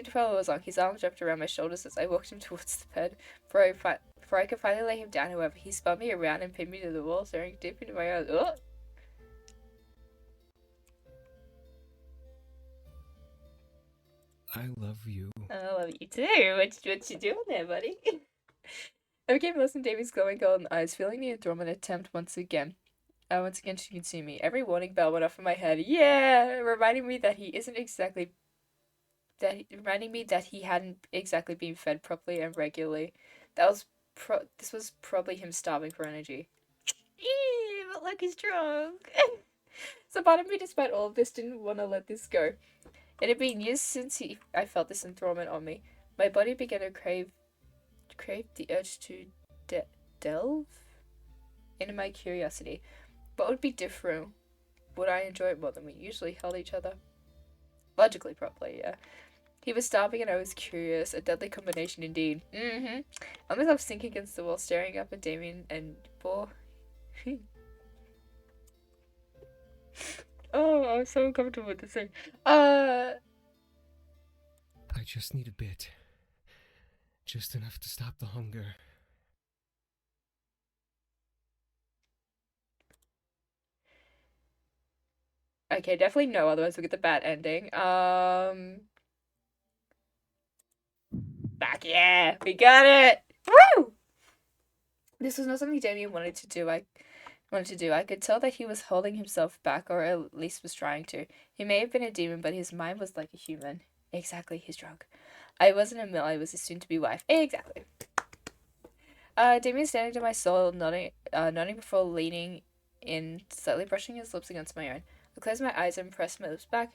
arms wrapped around my shoulders as I walked him towards the bed. Before I could finally lay him down, however, he spun me around and pinned me to the wall, staring deep into my eyes. Oh! I love you. I love you too. What you doing there, buddy? I became lost in David's glowing golden eyes, feeling the enthrallment attempt once again. Once again, she consumed me. Every warning bell went off in my head. Yeah! Reminding me that he hadn't exactly been fed properly and regularly. This was probably him starving for energy. But look, he's drunk. So part of me, despite all of this, didn't want to let this go. It had been years since I felt this enthrallment on me. My body began to crave the urge to delve into my curiosity. What would be different? Would I enjoy it more than we usually held each other? Logically, probably, yeah. He was starving and I was curious. A deadly combination indeed. I found myself sinking against the wall, staring up at Damien and poor. Oh, I'm so uncomfortable with this thing. I just need a bit. Just enough to stop the hunger. Okay, definitely no, otherwise we'll get the bad ending. Back, yeah, we got it! Woo! This was not something Damien wanted to do. I wanted to do. I could tell that he was holding himself back, or at least was trying to. He may have been a demon, but his mind was like a human. Exactly, he's drunk. I wasn't a mill, I was his soon-to-be wife. Exactly. Damien standing to my soul, nodding before leaning in, slightly brushing his lips against my own. I closed my eyes and pressed my lips back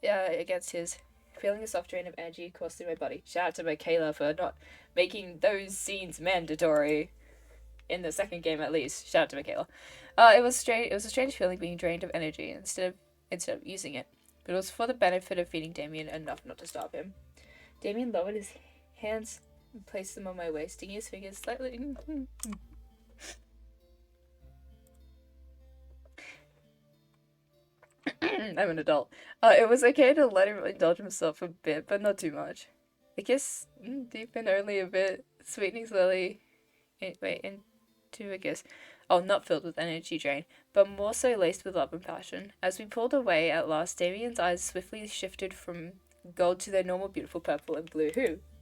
against his, feeling a soft drain of energy course through my body. Shout out to Michaela for not making those scenes mandatory in the second game, at least. Shout out to Michaela. It was strange. It was a strange feeling being drained of energy instead of using it, but it was for the benefit of feeding Damien enough not to stop him. Damien lowered his hands and placed them on my waist, sticking his fingers slightly. I'm an adult. It was okay to let him indulge himself a bit, but not too much. I kiss deepened only a bit, sweetening slowly into a kiss. Oh, not filled with energy drain, but more so laced with love and passion. As we pulled away at last, Damien's eyes swiftly shifted from gold to their normal beautiful purple and blue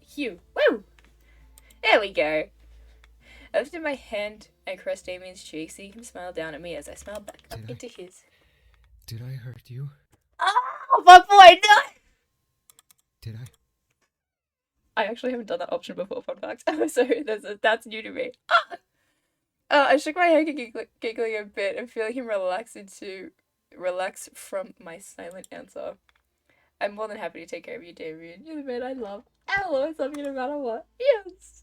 hue. Woo! There we go. I lifted my hand and caressed Damien's cheek, seeing him smile down at me as I smiled back up into his. Did I hurt you? Oh, my boy, no! Did I? I actually haven't done that option before, fun fact. So that's new to me. I shook my head, giggling a bit and feeling him relax from my silent answer. I'm more than happy to take care of you, Damien. You're the man I love. I'll always love you no matter what. Yes!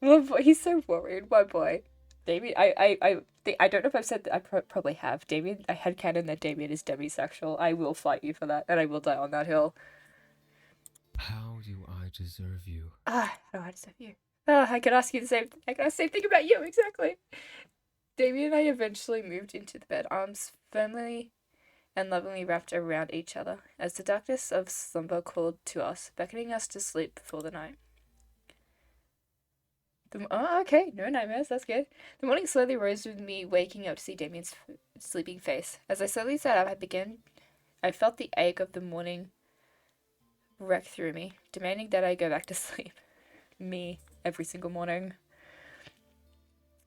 My boy, he's so worried, my boy. Damien, I don't know if I've said that. I probably have. Damien, I had canon that Damien is demisexual. I will fight you for that, and I will die on that hill. How do I deserve you? How do I deserve you? I could ask you the same. I could ask the same thing about you, exactly. Damien and I eventually moved into the bed, arms firmly and lovingly wrapped around each other, as the darkness of slumber called to us, beckoning us to sleep before the night. Okay, no nightmares, that's good. The morning slowly rose with me waking up to see Damien's sleeping face. As I slowly sat up, I felt the ache of the morning wreck through me, demanding that I go back to sleep. Me, every single morning.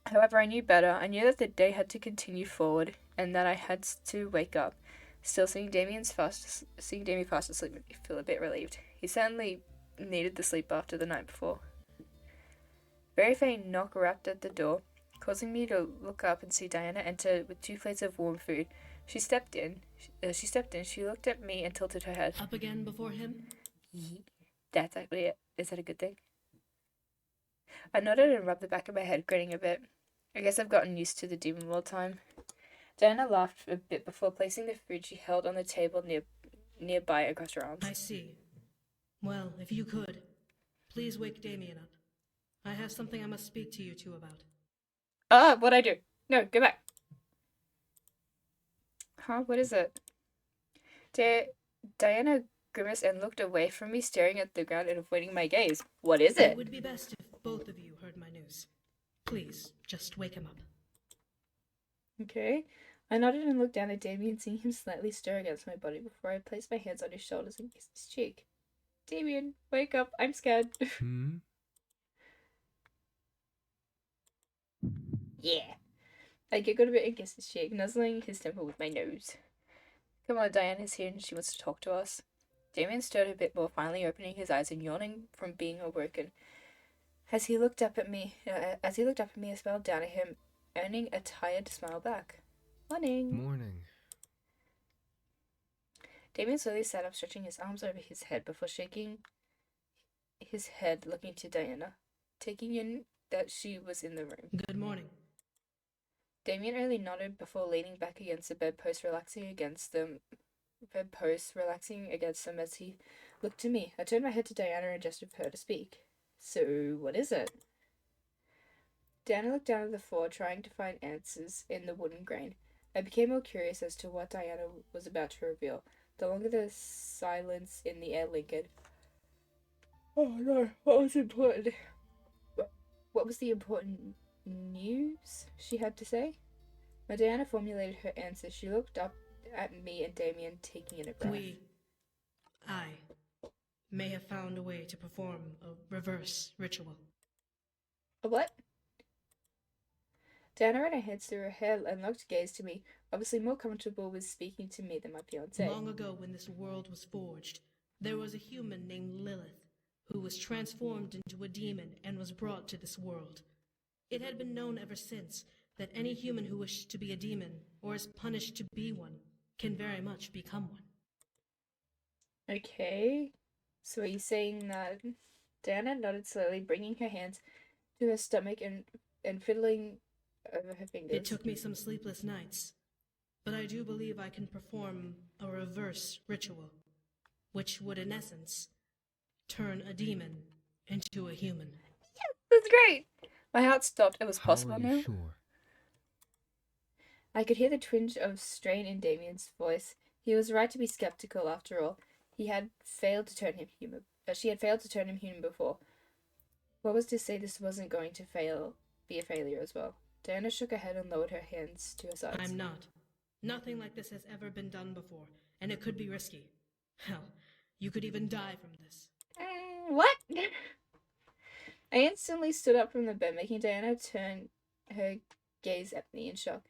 However, I knew better. I knew that the day had to continue forward, and that I had to wake up. Still, seeing Damien fast asleep made me feel a bit relieved. He certainly needed the sleep after the night before. Very faint knock rapped at the door, causing me to look up and see Diana enter with 2 plates of warm food. She stepped in. She looked at me and tilted her head. Up again before him? That's actually it. Is that a good thing? I nodded and rubbed the back of my head, grinning a bit. I guess I've gotten used to the demon world time. Diana laughed a bit before placing the food she held on the table nearby across her arms. I see. Well, if you could, please wake Damien up. I have something I must speak to you two about. What'd I do? No, go back. Huh? What is it? Diana grimaced and looked away from me, staring at the ground and avoiding my gaze. What is it? It would be best if both of you heard my news. Please, just wake him up. Okay. I nodded and looked down at Damien, seeing him slightly stir against my body before I placed my hands on his shoulders and kissed his cheek. Damien, wake up. I'm scared. Yeah. I giggled a bit and kissed his cheek, nuzzling his temple with my nose. Come on, Diana's here and she wants to talk to us. Damien stirred a bit more, finally opening his eyes and yawning from being awoken. As he looked up at me, I smiled down at him, earning a tired smile back. Morning. Damien slowly sat up, stretching his arms over his head before shaking his head, looking to Diana, taking in that she was in the room. Good morning. Damien only nodded before leaning back against the bedpost, relaxing against them as he looked to me. I turned my head to Diana and gestured for her to speak. So, what is it? Diana looked down at the floor, trying to find answers in the wooden grain. I became more curious as to what Diana was about to reveal. The longer the silence in the air lingered. Oh no, what was important? What was the important news she had to say? When Diana formulated her answer, she looked up at me and Damien, taking in a breath. I may have found a way to perform a reverse ritual. A what? Diana ran her hands through her hair and looked gaze to me, obviously more comfortable with speaking to me than my fiancé. Long ago, when this world was forged, there was a human named Lilith, who was transformed into a demon and was brought to this world. It had been known ever since that any human who wished to be a demon, or is punished to be one, can very much become one. Okay. So are you saying that Diana nodded slowly, bringing her hands to her stomach and fiddling over her fingers? It took me some sleepless nights, but I do believe I can perform a reverse ritual, which would in essence turn a demon into a human. That's great! My heart stopped. It was How possible are now. you sure? I could hear the twinge of strain in Damien's voice. He was right to be skeptical after all. He had failed to turn him human. She had failed to turn him human before. What was to say this wasn't going to be a failure as well? Diana shook her head and lowered her hands to her sides. I'm not. Nothing like this has ever been done before, and it could be risky. Hell, you could even die from this. What? I instantly stood up from the bed, making Diana turn her gaze at me in shock.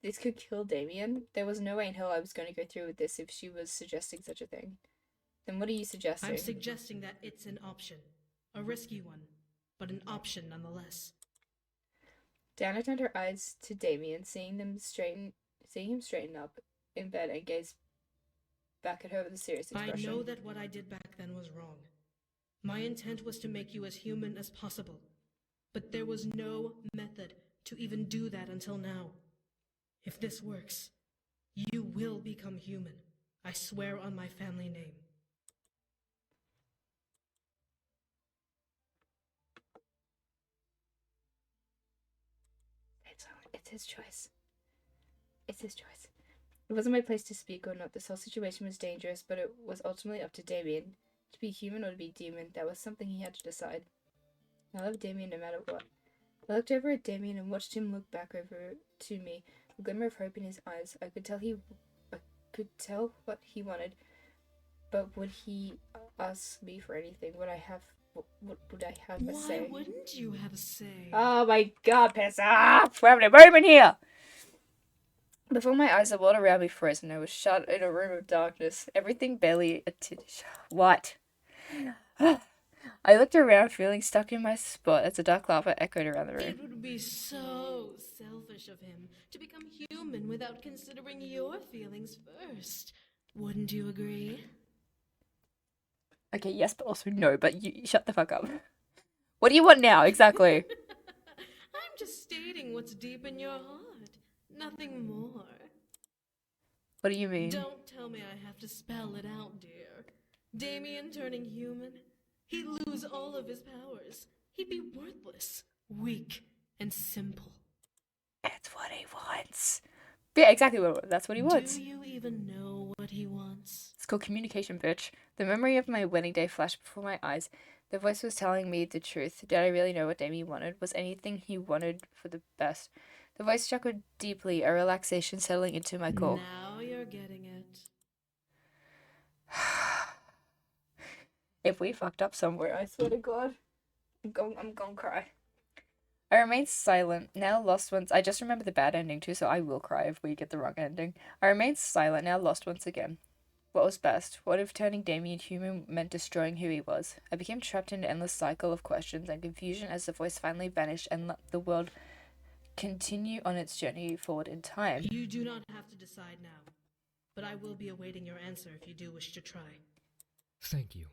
This could kill Damien. There was no way in hell I was going to go through with this if she was suggesting such a thing. Then what are you suggesting? I'm suggesting that it's an option. A risky one, but an option nonetheless. Diana turned her eyes to Damien, seeing him straighten up in bed and gaze back at her with a serious expression. I know that what I did back then was wrong. My intent was to make you as human as possible, but there was no method to even do that until now. If this works, you will become human. I swear on my family name. It's his choice. It's his choice. It wasn't my place to speak or not. This whole situation was dangerous, but it was ultimately up to Damien. To be human or to be demon, that was something he had to decide. I loved Damien no matter what. I looked over at Damien and watched him look back over to me, a glimmer of hope in his eyes. I could tell what he wanted, but would he ask me for anything? Would I have a say? Why wouldn't you have a say? Oh my god, piss off! We're having a moment here! Before my eyes, the world around me froze and I was shut in a room of darkness. Everything barely What? I looked around, feeling stuck in my spot as a dark lava echoed around the room. It would be so selfish of him to become human without considering your feelings first. Wouldn't you agree? Okay, yes, but also no, but you shut the fuck up. What do you want now, exactly? I'm just stating what's deep in your heart. Nothing more. What do you mean? Don't tell me I have to spell it out, dear. Damien turning human? He'd lose all of his powers. He'd be worthless, weak, and simple. That's what he wants. Yeah, exactly. That's what he wants. Do you even know what he wants? It's called communication, bitch. The memory of my wedding day flashed before my eyes. The voice was telling me the truth. Did I really know what Damien wanted? Was anything he wanted for the best? The voice chuckled deeply, a relaxation settling into my core. Now you're getting it. If we fucked up somewhere, I swear to God, I'm gonna cry. I remained silent, now lost once. I just remember the bad ending too, so I will cry if we get the wrong ending. I remained silent, now lost once again. What was best? What if turning Damien human meant destroying who he was? I became trapped in an endless cycle of questions and confusion as the voice finally vanished and let the world continue on its journey forward in time. You do not have to decide now, but I will be awaiting your answer if you do wish to try. Thank you.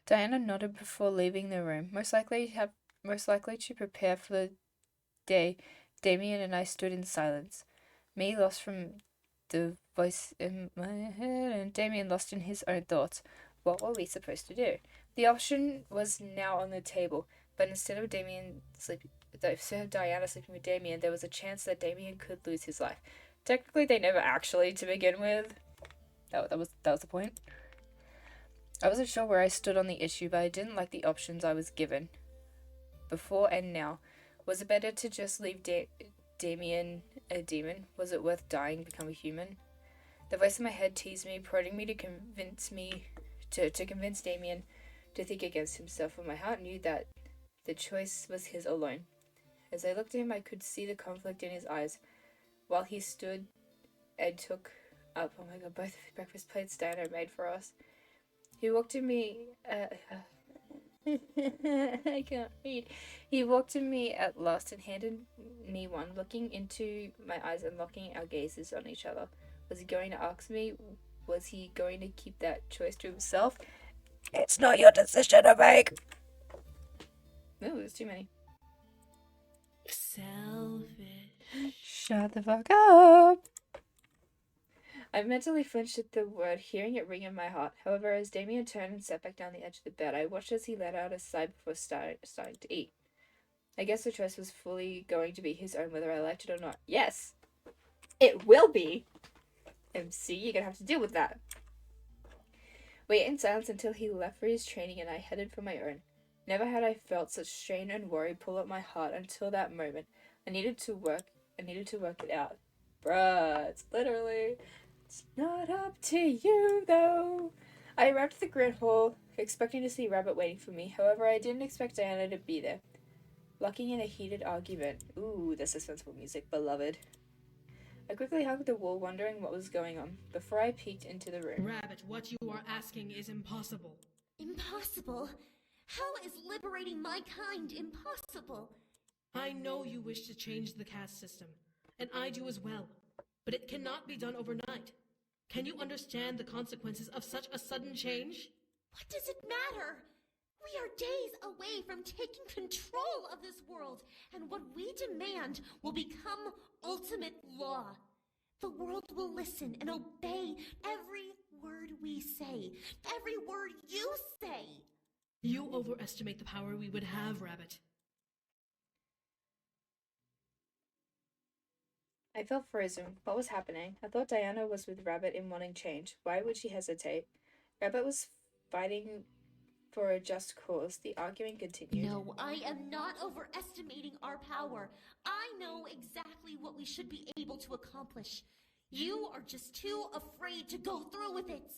Diana nodded before leaving the room, most likely to prepare for the day. Damien and I stood in silence, me lost from the voice in my head, and Damien lost in his own thoughts. What were we supposed to do? The option was now on the table, but instead of Diana sleeping with Damien, there was a chance that Damien could lose his life. Technically, they never actually to begin with. That was the point. I wasn't sure where I stood on the issue, but I didn't like the options I was given. Before and now. Was it better to just leave Damien a demon? Was it worth dying to become a human? The voice in my head teased me, prodding me to convince Damien to think against himself, but my heart knew that the choice was his alone. As I looked at him, I could see the conflict in his eyes. While he stood and took up, oh my god, both the breakfast plates Diana made for us. He walked to me, I can't read. He walked to me at last and handed me one, looking into my eyes and locking our gazes on each other. Was he going to ask me? Was he going to keep that choice to himself? It's not your decision to make. Ooh, there's too many. Selfish. Shut the fuck up. I mentally flinched at the word, hearing it ring in my heart. However, as Damien turned and sat back down the edge of the bed, I watched as he let out a sigh before starting to eat. I guess the choice was fully going to be his own, whether I liked it or not. Yes, it will be. MC, you're gonna have to deal with that. We ate in silence until he left for his training and I headed for my own. Never had I felt such strain and worry pull at my heart until that moment. I needed to work it out. Bruh, it's literally... It's not up to you, though. I arrived at the Grand Hall, expecting to see Rabbit waiting for me. However, I didn't expect Diana to be there. Locking in a heated argument. Ooh, the suspenseful music, beloved. I quickly hugged the wall, wondering what was going on, before I peeked into the room. Rabbit, what you are asking is impossible. Impossible? How is liberating my kind impossible? I know you wish to change the caste system, and I do as well. But it cannot be done overnight. Can you understand the consequences of such a sudden change? What does it matter? We are days away from taking control of this world, and what we demand will become ultimate law. The world will listen and obey every word we say, every word you say. You overestimate the power we would have, Rabbit. I felt frozen. What was happening? I thought Diana was with Rabbit in wanting change. Why would she hesitate? Rabbit was fighting for a just cause. The arguing continued. No, I am not overestimating our power. I know exactly what we should be able to accomplish. You are just too afraid to go through with it.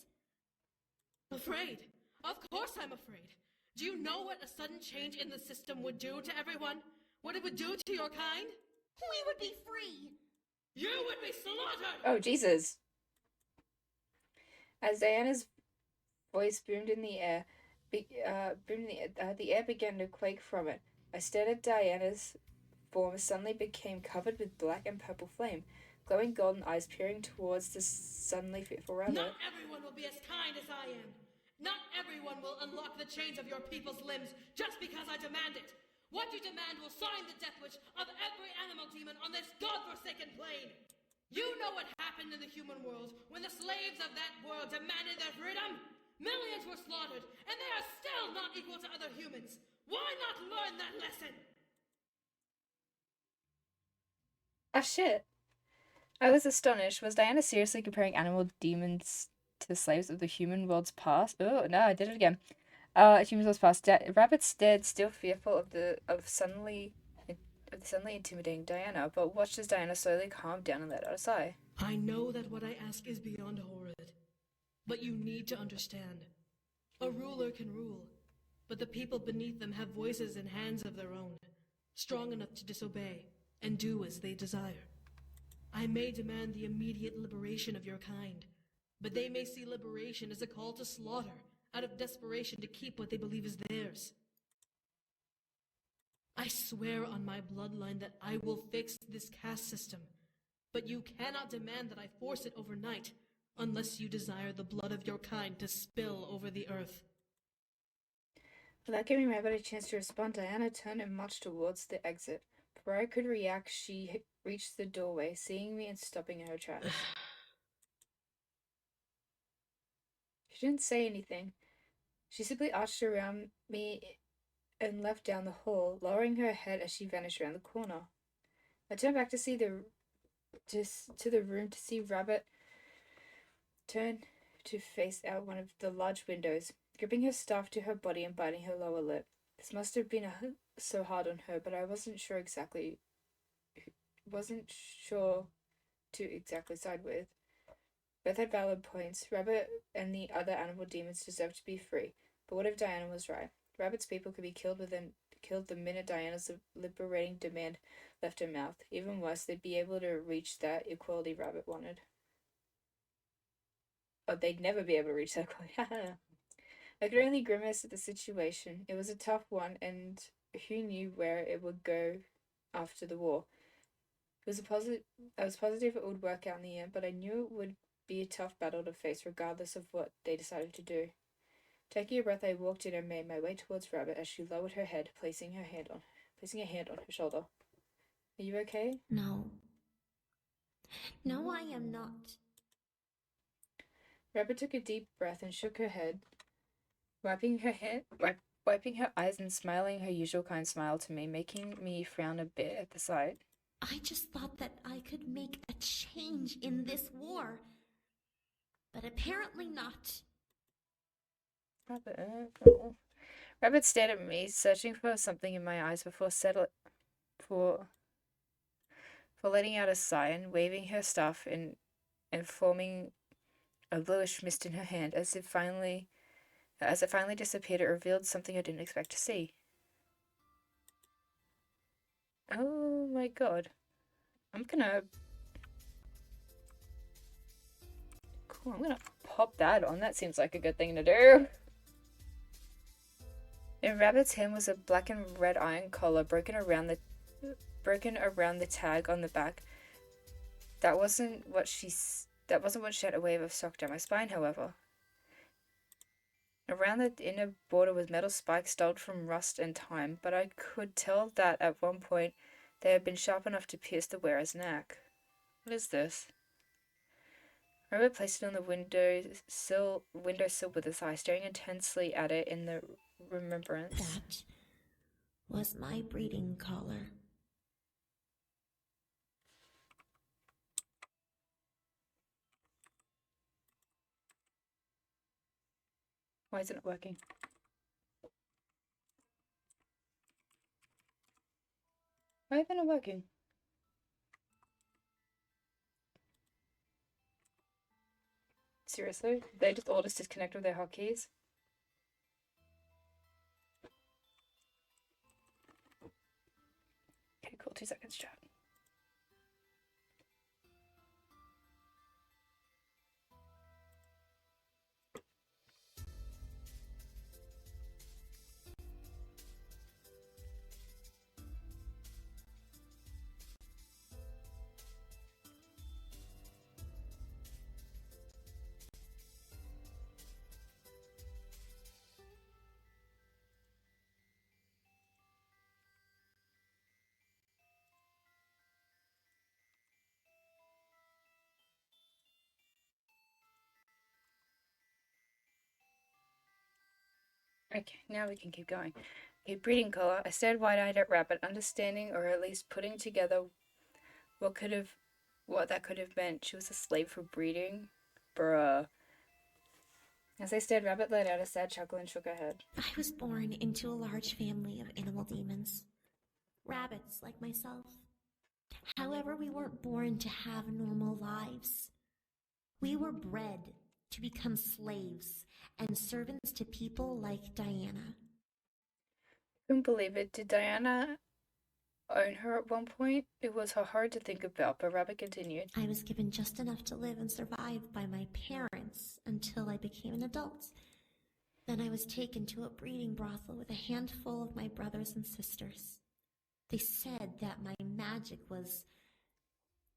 Afraid? Of course I'm afraid. Do you know what a sudden change in the system would do to everyone? What it would do to your kind? We would be free. You would be slaughtered! Oh, Jesus. As Diana's voice boomed in the air, the air began to quake from it. I stared at Diana's form suddenly became covered with black and purple flame, glowing golden eyes peering towards the suddenly fearful Rabbit. Not everyone will be as kind as I am. Not everyone will unlock the chains of your people's limbs just because I demand it. What you demand will sign the death wish of every animal demon on this godforsaken plane. You know what happened in the human world when the slaves of that world demanded their freedom? Millions were slaughtered, and they are still not equal to other humans. Why not learn that lesson? Ah, shit. I was astonished. Was Diana seriously comparing animal demons to slaves of the human world's past? Oh, no, I did it again. Human world's past. Rabbit stared, still fearful of the suddenly intimidating Diana, but watched as Diana slowly calmed down and let out a sigh. I know that what I ask is beyond horrid, but you need to understand. A ruler can rule, but the people beneath them have voices and hands of their own, strong enough to disobey and do as they desire. I may demand the immediate liberation of your kind, but they may see liberation as a call to slaughter, out of desperation to keep what they believe is theirs. I swear on my bloodline that I will fix this caste system, but you cannot demand that I force it overnight, unless you desire the blood of your kind to spill over the earth. Without giving Rabbit a chance to respond, Diana turned and marched towards the exit. Before I could react, she reached the doorway, seeing me and stopping in her tracks. She didn't say anything. She simply arched around me and left down the hall, lowering her head as she vanished around the corner. I turned back to the room to see Rabbit turn to face out one of the large windows, gripping her staff to her body and biting her lower lip. This must have been so hard on her, but I wasn't sure to exactly side with. Both had valid points. Rabbit and the other animal demons deserved to be free. But what if Diana was right? Rabbit's people could be killed killed the minute Diana's liberating demand left her mouth. Even worse, they'd be able to reach that equality Rabbit wanted. Oh, they'd never be able to reach that equality. I could only grimace at the situation. It was a tough one, and who knew where it would go after the war. I was positive it would work out in the end, but I knew it would be a tough battle to face regardless of what they decided to do. Taking a breath, I walked in and made my way towards Rabbit as she lowered her head, placing a hand on her shoulder. Are you okay? No. No, I am not. Rabbit took a deep breath and shook her head, wiping her eyes and smiling her usual kind smile to me, making me frown a bit at the sight. I just thought that I could make a change in this war. But apparently not. Rabbit stared at me, searching for something in my eyes before letting out a sigh and waving her staff and forming a bluish mist in her hand. As it finally disappeared, it revealed something I didn't expect to see. Oh my god. I'm gonna pop that on. That seems like a good thing to do. In Rabbit's hand was a black and red iron collar broken around the tag on the back. That wasn't what she had a wave of shock down my spine, however. Around the inner border was metal spikes dulled from rust and time, but I could tell that at one point they had been sharp enough to pierce the wearer's neck. What is this? Rabbit placed it on the windowsill with his eye, staring intensely at it in the remembrance. That was my breeding collar. Why isn't it working? Why isn't it working? Seriously? They just all disconnect with their hotkeys? Okay, cool. 2 seconds, chat. Okay, now we can keep going. Okay, breeding collar. I stared wide-eyed at Rabbit, understanding or at least putting together what that could have meant. She was a slave for breeding? Bruh. As I stared, Rabbit let out a sad chuckle and shook her head. I was born into a large family of animal demons. Rabbits like myself. However, we weren't born to have normal lives. We were bred to become slaves and servants to people like Diana. Couldn't believe it. Did Diana own her at one point? It was hard to think about, but Rabbit continued. I was given just enough to live and survive by my parents until I became an adult. Then I was taken to a breeding brothel with a handful of my brothers and sisters. They said that my magic was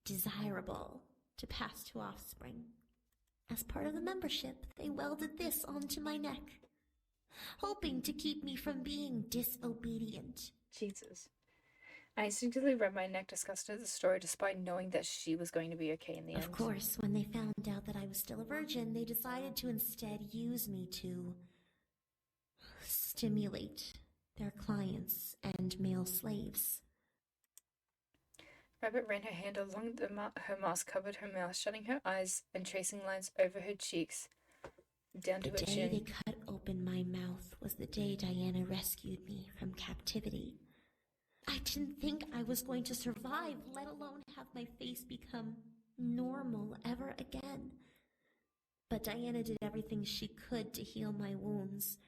desirable to pass to offspring. As part of the membership, they welded this onto my neck, hoping to keep me from being disobedient. Jesus. I instinctively rubbed my neck, disgusted at the story, despite knowing that she was going to be okay in the end. Of course, when they found out that I was still a virgin, they decided to instead use me to stimulate their clients and male slaves. Rabbit ran her hand along her mask, covered her mouth, shutting her eyes and tracing lines over her cheeks down to her chin. The day they cut open my mouth was the day Diana rescued me from captivity. I didn't think I was going to survive, let alone have my face become normal ever again. But Diana did everything she could to heal my wounds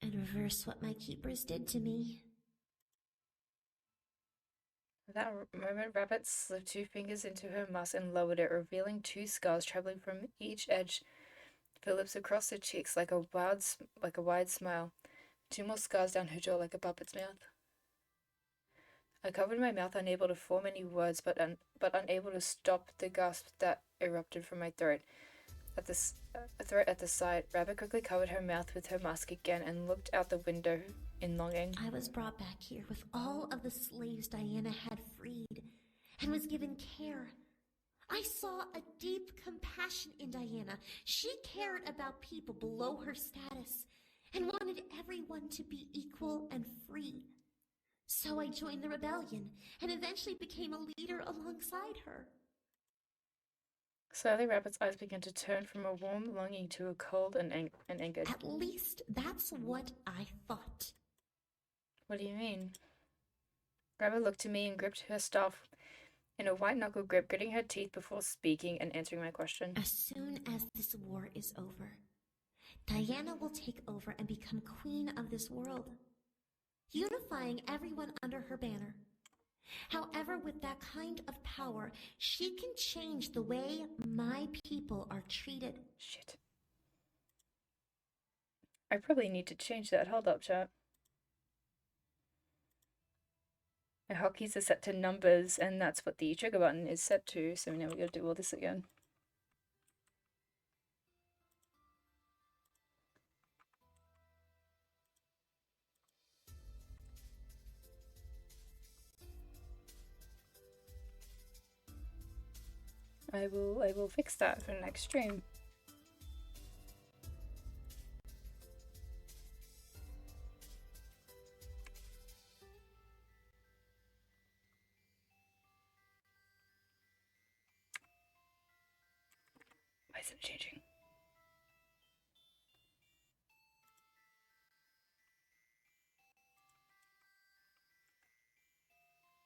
and reverse what my keepers did to me. At that moment, Rabbit slipped 2 fingers into her mask and lowered it, revealing 2 scars traveling from each edge of her lips across her cheeks like a wide smile. 2 more scars down her jaw like a puppet's mouth. I covered my mouth, unable to form any words, but unable to stop the gasp that erupted from my throat. At the side, Rabbit quickly covered her mouth with her mask again and looked out the window in longing. I was brought back here with all of the slaves Diana had freed and was given care. I saw a deep compassion in Diana. She cared about people below her status and wanted everyone to be equal and free. So I joined the rebellion and eventually became a leader alongside her. Slowly, Rabbit's eyes began to turn from a warm longing to a cold and angered. At least that's what I thought. What do you mean? Rabbit looked at me and gripped her staff in a white-knuckle grip, gritting her teeth before speaking and answering my question. As soon as this war is over, Diana will take over and become queen of this world, unifying everyone under her banner. However, with that kind of power, she can change the way my people are treated. Shit. I probably need to change that. Hold up, chat. My hotkeys are set to numbers, and that's what the trigger button is set to, so now we gotta do all this again. I will fix that for the next stream. Why is it changing?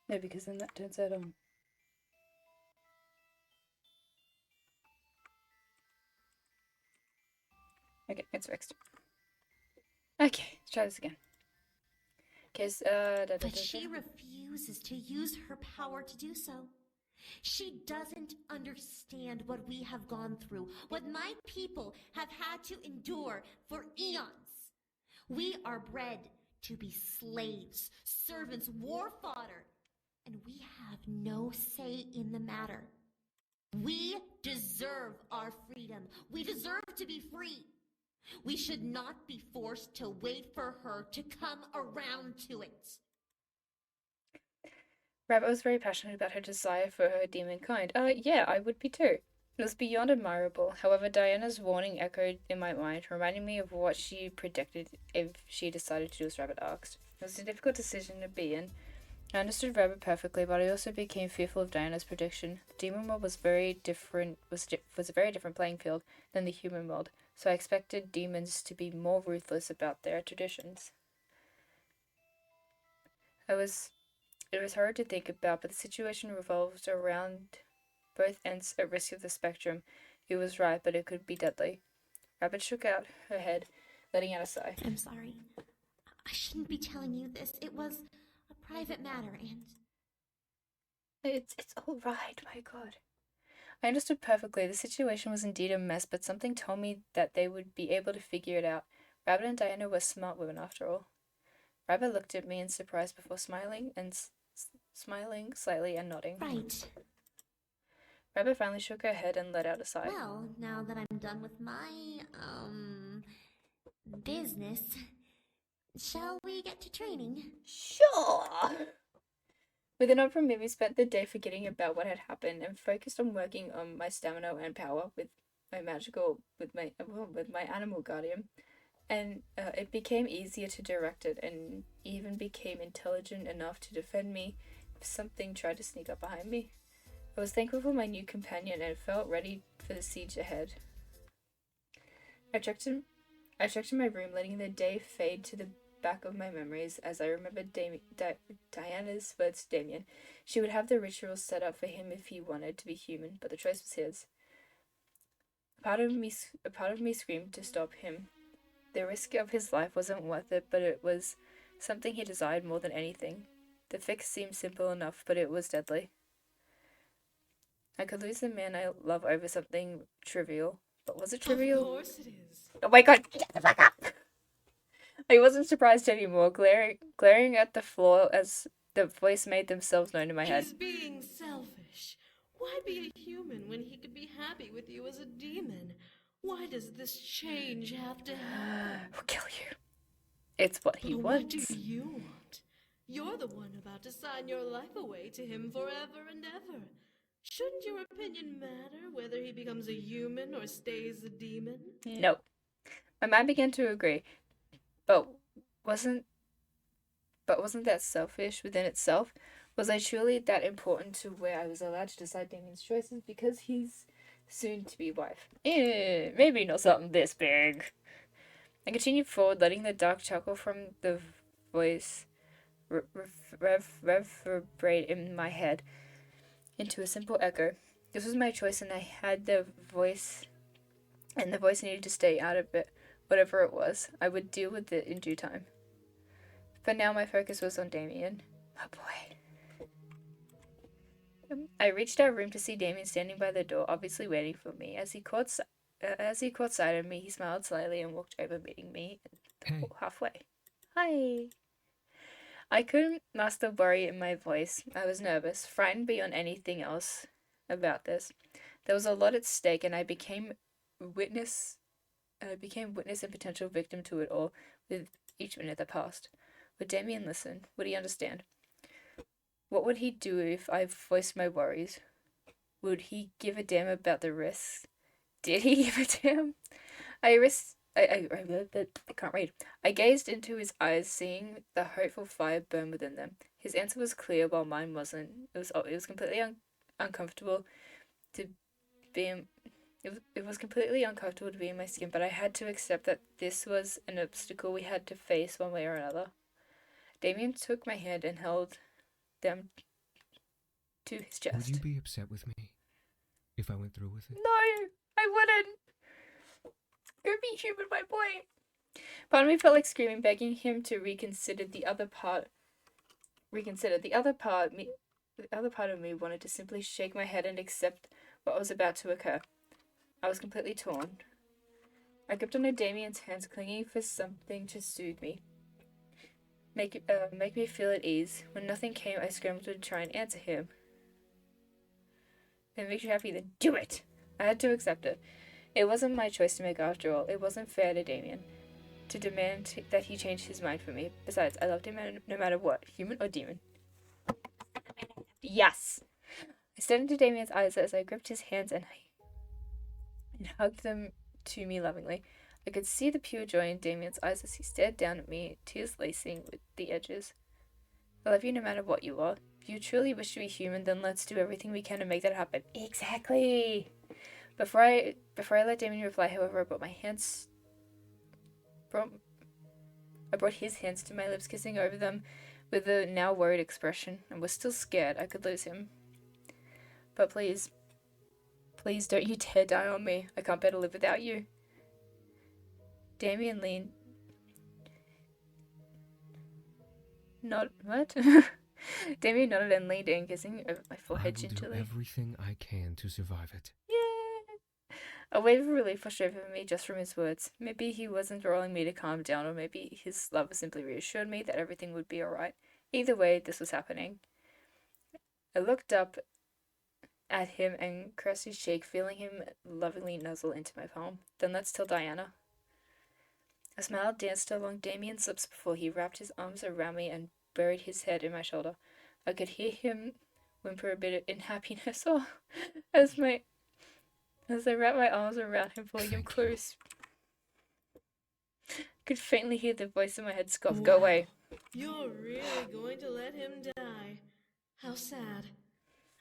No, because then that turns that on. Okay, it's fixed. Okay, let's try this again. But she refuses to use her power to do so. She doesn't understand what we have gone through, what my people have had to endure for eons. We are bred to be slaves, servants, war fodder, and we have no say in the matter. We deserve our freedom. We deserve to be free. We should not be forced to wait for her to come around to it. Rabbit was very passionate about her desire for her demon kind. Yeah, I would be too. It was beyond admirable. However, Diana's warning echoed in my mind, reminding me of what she predicted if she decided to do as Rabbit asked. It was a difficult decision to be in. I understood Rabbit perfectly, but I also became fearful of Diana's prediction. The demon world was a very different playing field than the human world, so I expected demons to be more ruthless about their traditions. It was hard to think about, but the situation revolved around both ends at risk of the spectrum. He was right, but it could be deadly. Rabbit shook out her head, letting out a sigh. I'm sorry. I shouldn't be telling you this. It was a private matter, and... It's all right, my God. I understood perfectly. The situation was indeed a mess, but something told me that they would be able to figure it out. Rabbit and Diana were smart women, after all. Rabbit looked at me in surprise before smiling slightly and nodding. Right. Rabbit finally shook her head and let out a sigh. Well, now that I'm done with my, business, shall we get to training? Sure! With a nod from me, we spent the day forgetting about what had happened and focused on working on my stamina and power with my animal guardian. And it became easier to direct it, and even became intelligent enough to defend me if something tried to sneak up behind me. I was thankful for my new companion and felt ready for the siege ahead. I checked in my room, letting the day fade to the back of my memories as I remembered Diana's words to Damien. She would have the rituals set up for him if he wanted to be human, but the choice was his. A part of me screamed to stop him. The risk of his life wasn't worth it, but it was something he desired more than anything. The fix seemed simple enough, but it was deadly. I could lose the man I love over something trivial. But was it trivial? Of course it is. Oh my god, shut the fuck up! I wasn't surprised anymore, glaring at the floor as the voice made themselves known in my head. He's being selfish. Why be a human when he could be happy with you as a demon? Why does this change have to happen? We'll kill you. It's what he But wants. what do you want? You're the one about to sign your life away to him forever and ever. Shouldn't your opinion matter whether he becomes a human or stays a demon? No. My mind began to agree. But wasn't that selfish within itself? Was I truly that important to where I was allowed to decide Damien's choices because he's soon to be wife? Maybe not something this big. I continued forward, letting the dark chuckle from the voice reverberate in my head into a simple echo. This was my choice, and I had the voice, and the voice needed to stay out of it. Whatever it was, I would deal with it in due time. But now my focus was on Damien. Oh boy. I reached our room to see Damien standing by the door, obviously waiting for me. As he caught sight of me, he smiled slightly and walked over, meeting me halfway. Hi. I couldn't mask the worry in my voice. I was nervous, frightened beyond anything else about this. There was a lot at stake, and I became witness and potential victim to it all with each minute that passed. Would Damien listen? Would he understand? What would he do if I voiced my worries? Would he give a damn about the risks? Did he give a damn? I can't read. I gazed into his eyes, seeing the hopeful fire burn within them. His answer was clear, while mine wasn't. It was completely uncomfortable to be in. It was completely uncomfortable to be in my skin, but I had to accept that this was an obstacle we had to face one way or another. Damien took my hand and held them to his chest. Would you be upset with me if I went through with it? No, I wouldn't. Go be human, my boy. Part of me felt like screaming, begging him to reconsider. The other part of me wanted to simply shake my head and accept what was about to occur. I was completely torn. I gripped onto Damien's hands, clinging for something to soothe me. Make me feel at ease. When nothing came, I scrambled to try and answer him. If it makes you happy, then do it! I had to accept it. It wasn't my choice to make after all. It wasn't fair to Damien to demand that he change his mind for me. Besides, I loved him no matter what, human or demon. Yes! I stared into Damien's eyes as I gripped his hands and hugged them to me lovingly. I could see the pure joy in Damien's eyes as he stared down at me, tears lacing with the edges. I love you no matter what you are. If you truly wish to be human, then let's do everything we can to make that happen. Exactly! Before I let Damien reply, however, I brought his hands to my lips, kissing over them with a now worried expression. I was still scared I could lose him. But please don't you dare die on me. I can't bear to live without you. Damien leaned. What? Damien nodded and leaned in, kissing over my forehead gently. I will do everything I can to survive it. Yeah. A wave of relief washed over me just from his words. Maybe he wasn't rolling me to calm down, or maybe his love simply reassured me that everything would be alright. Either way, this was happening. I looked up at him and caressed his cheek, feeling him lovingly nuzzle into my palm. Then let's tell Diana. A smile danced along Damien's lips before he wrapped his arms around me and buried his head in my shoulder. I could hear him whimper a bit in happiness as I wrapped my arms around him, pulling him close. I could faintly hear the voice in my head scoff, Wow. Go away. You're really going to let him die. How sad.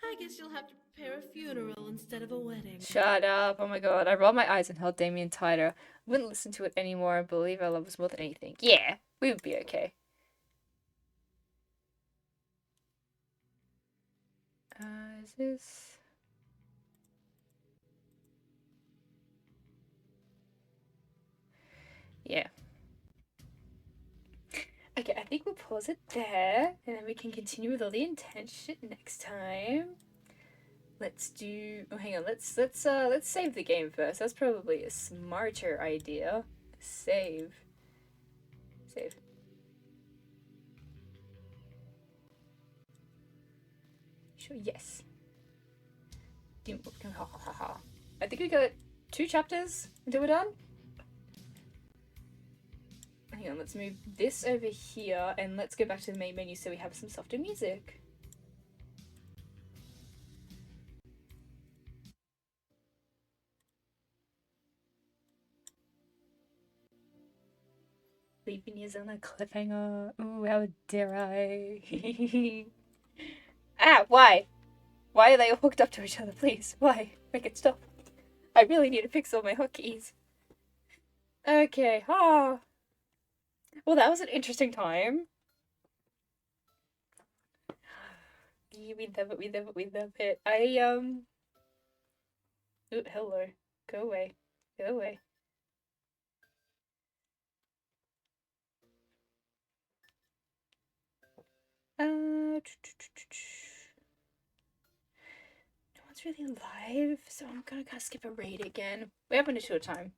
I guess you'll have to prepare a funeral instead of a wedding. Shut up. Oh my god. I rolled my eyes and held Damien tighter. I wouldn't listen to it anymore and believe our love was more than anything. Yeah, we would be okay. Is this... Yeah. Okay, I think we'll pause it there, and then we can continue with all the intense shit next time. Let's do. Oh, hang on. Let's save the game first. That's probably a smarter idea. Save. Sure. Yes. I think we got 2 chapters until we're done. Hang on. Let's move this over here, and let's go back to the main menu so we have some softer music. Leaving you on a cliffhanger. Ooh, how dare I? Ah, why? Why are they all hooked up to each other, please? Why? Make it stop. I really need to fix all my hotkeys. Okay, well, that was an interesting time. We love it. Ooh, hello. Go away. No one's really live, so I'm gonna skip a raid again. We have a short time.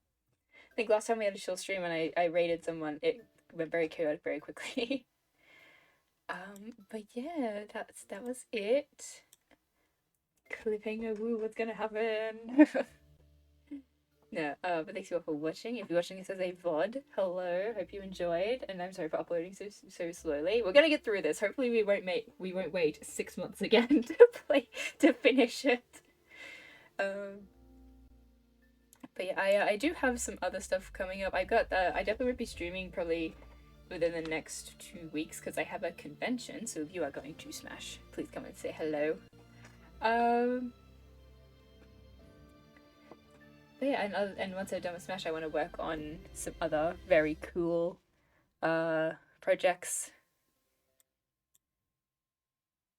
I think last time we had a short stream and I raided someone, it went very chaotic very quickly. But yeah, that was it. Cliffhanger, woo, what's gonna happen? No, but thanks you all for watching. If you're watching this as a VOD, hello, hope you enjoyed, and I'm sorry for uploading so slowly. We're gonna get through this. Hopefully we won't wait 6 months again to finish it. But yeah, I do have some other stuff coming up. I definitely won't be streaming probably within the next 2 weeks because I have a convention. So if you are going to Smash, please come and say hello. But yeah, and once I'm done with Smash, I want to work on some other very cool projects.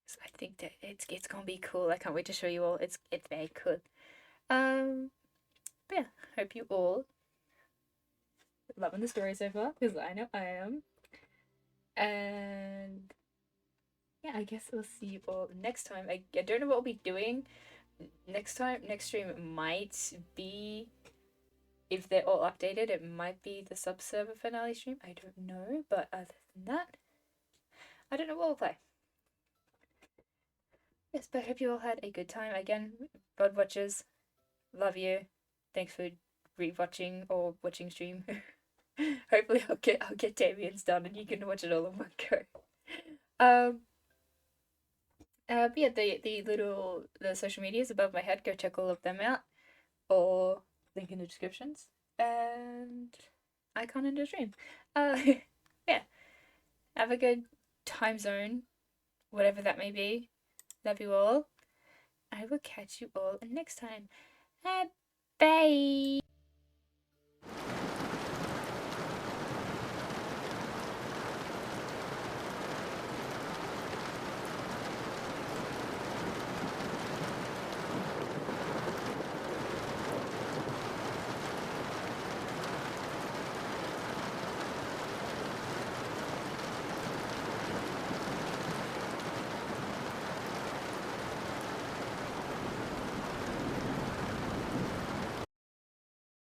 So I think that it's gonna be cool. I can't wait to show you all. It's very cool. But yeah, hope you all loving the story so far, because I know I am. And yeah, I guess we'll see you all next time. I don't know what we'll be doing next stream. Might be, if they're all updated, it might be the sub-server finale stream. I don't know, but other than that, I don't know what we'll play. Yes, but I hope you all had a good time. Again, VOD watchers, love you. Thanks for rewatching or watching stream. Hopefully I'll get Damien's done and you can watch it all in one go. But yeah, the social medias above my head, go check all of them out, or link in the descriptions, and icon in the stream. Yeah, have a good time zone, whatever that may be. Love you all. I will catch you all next time. Bye.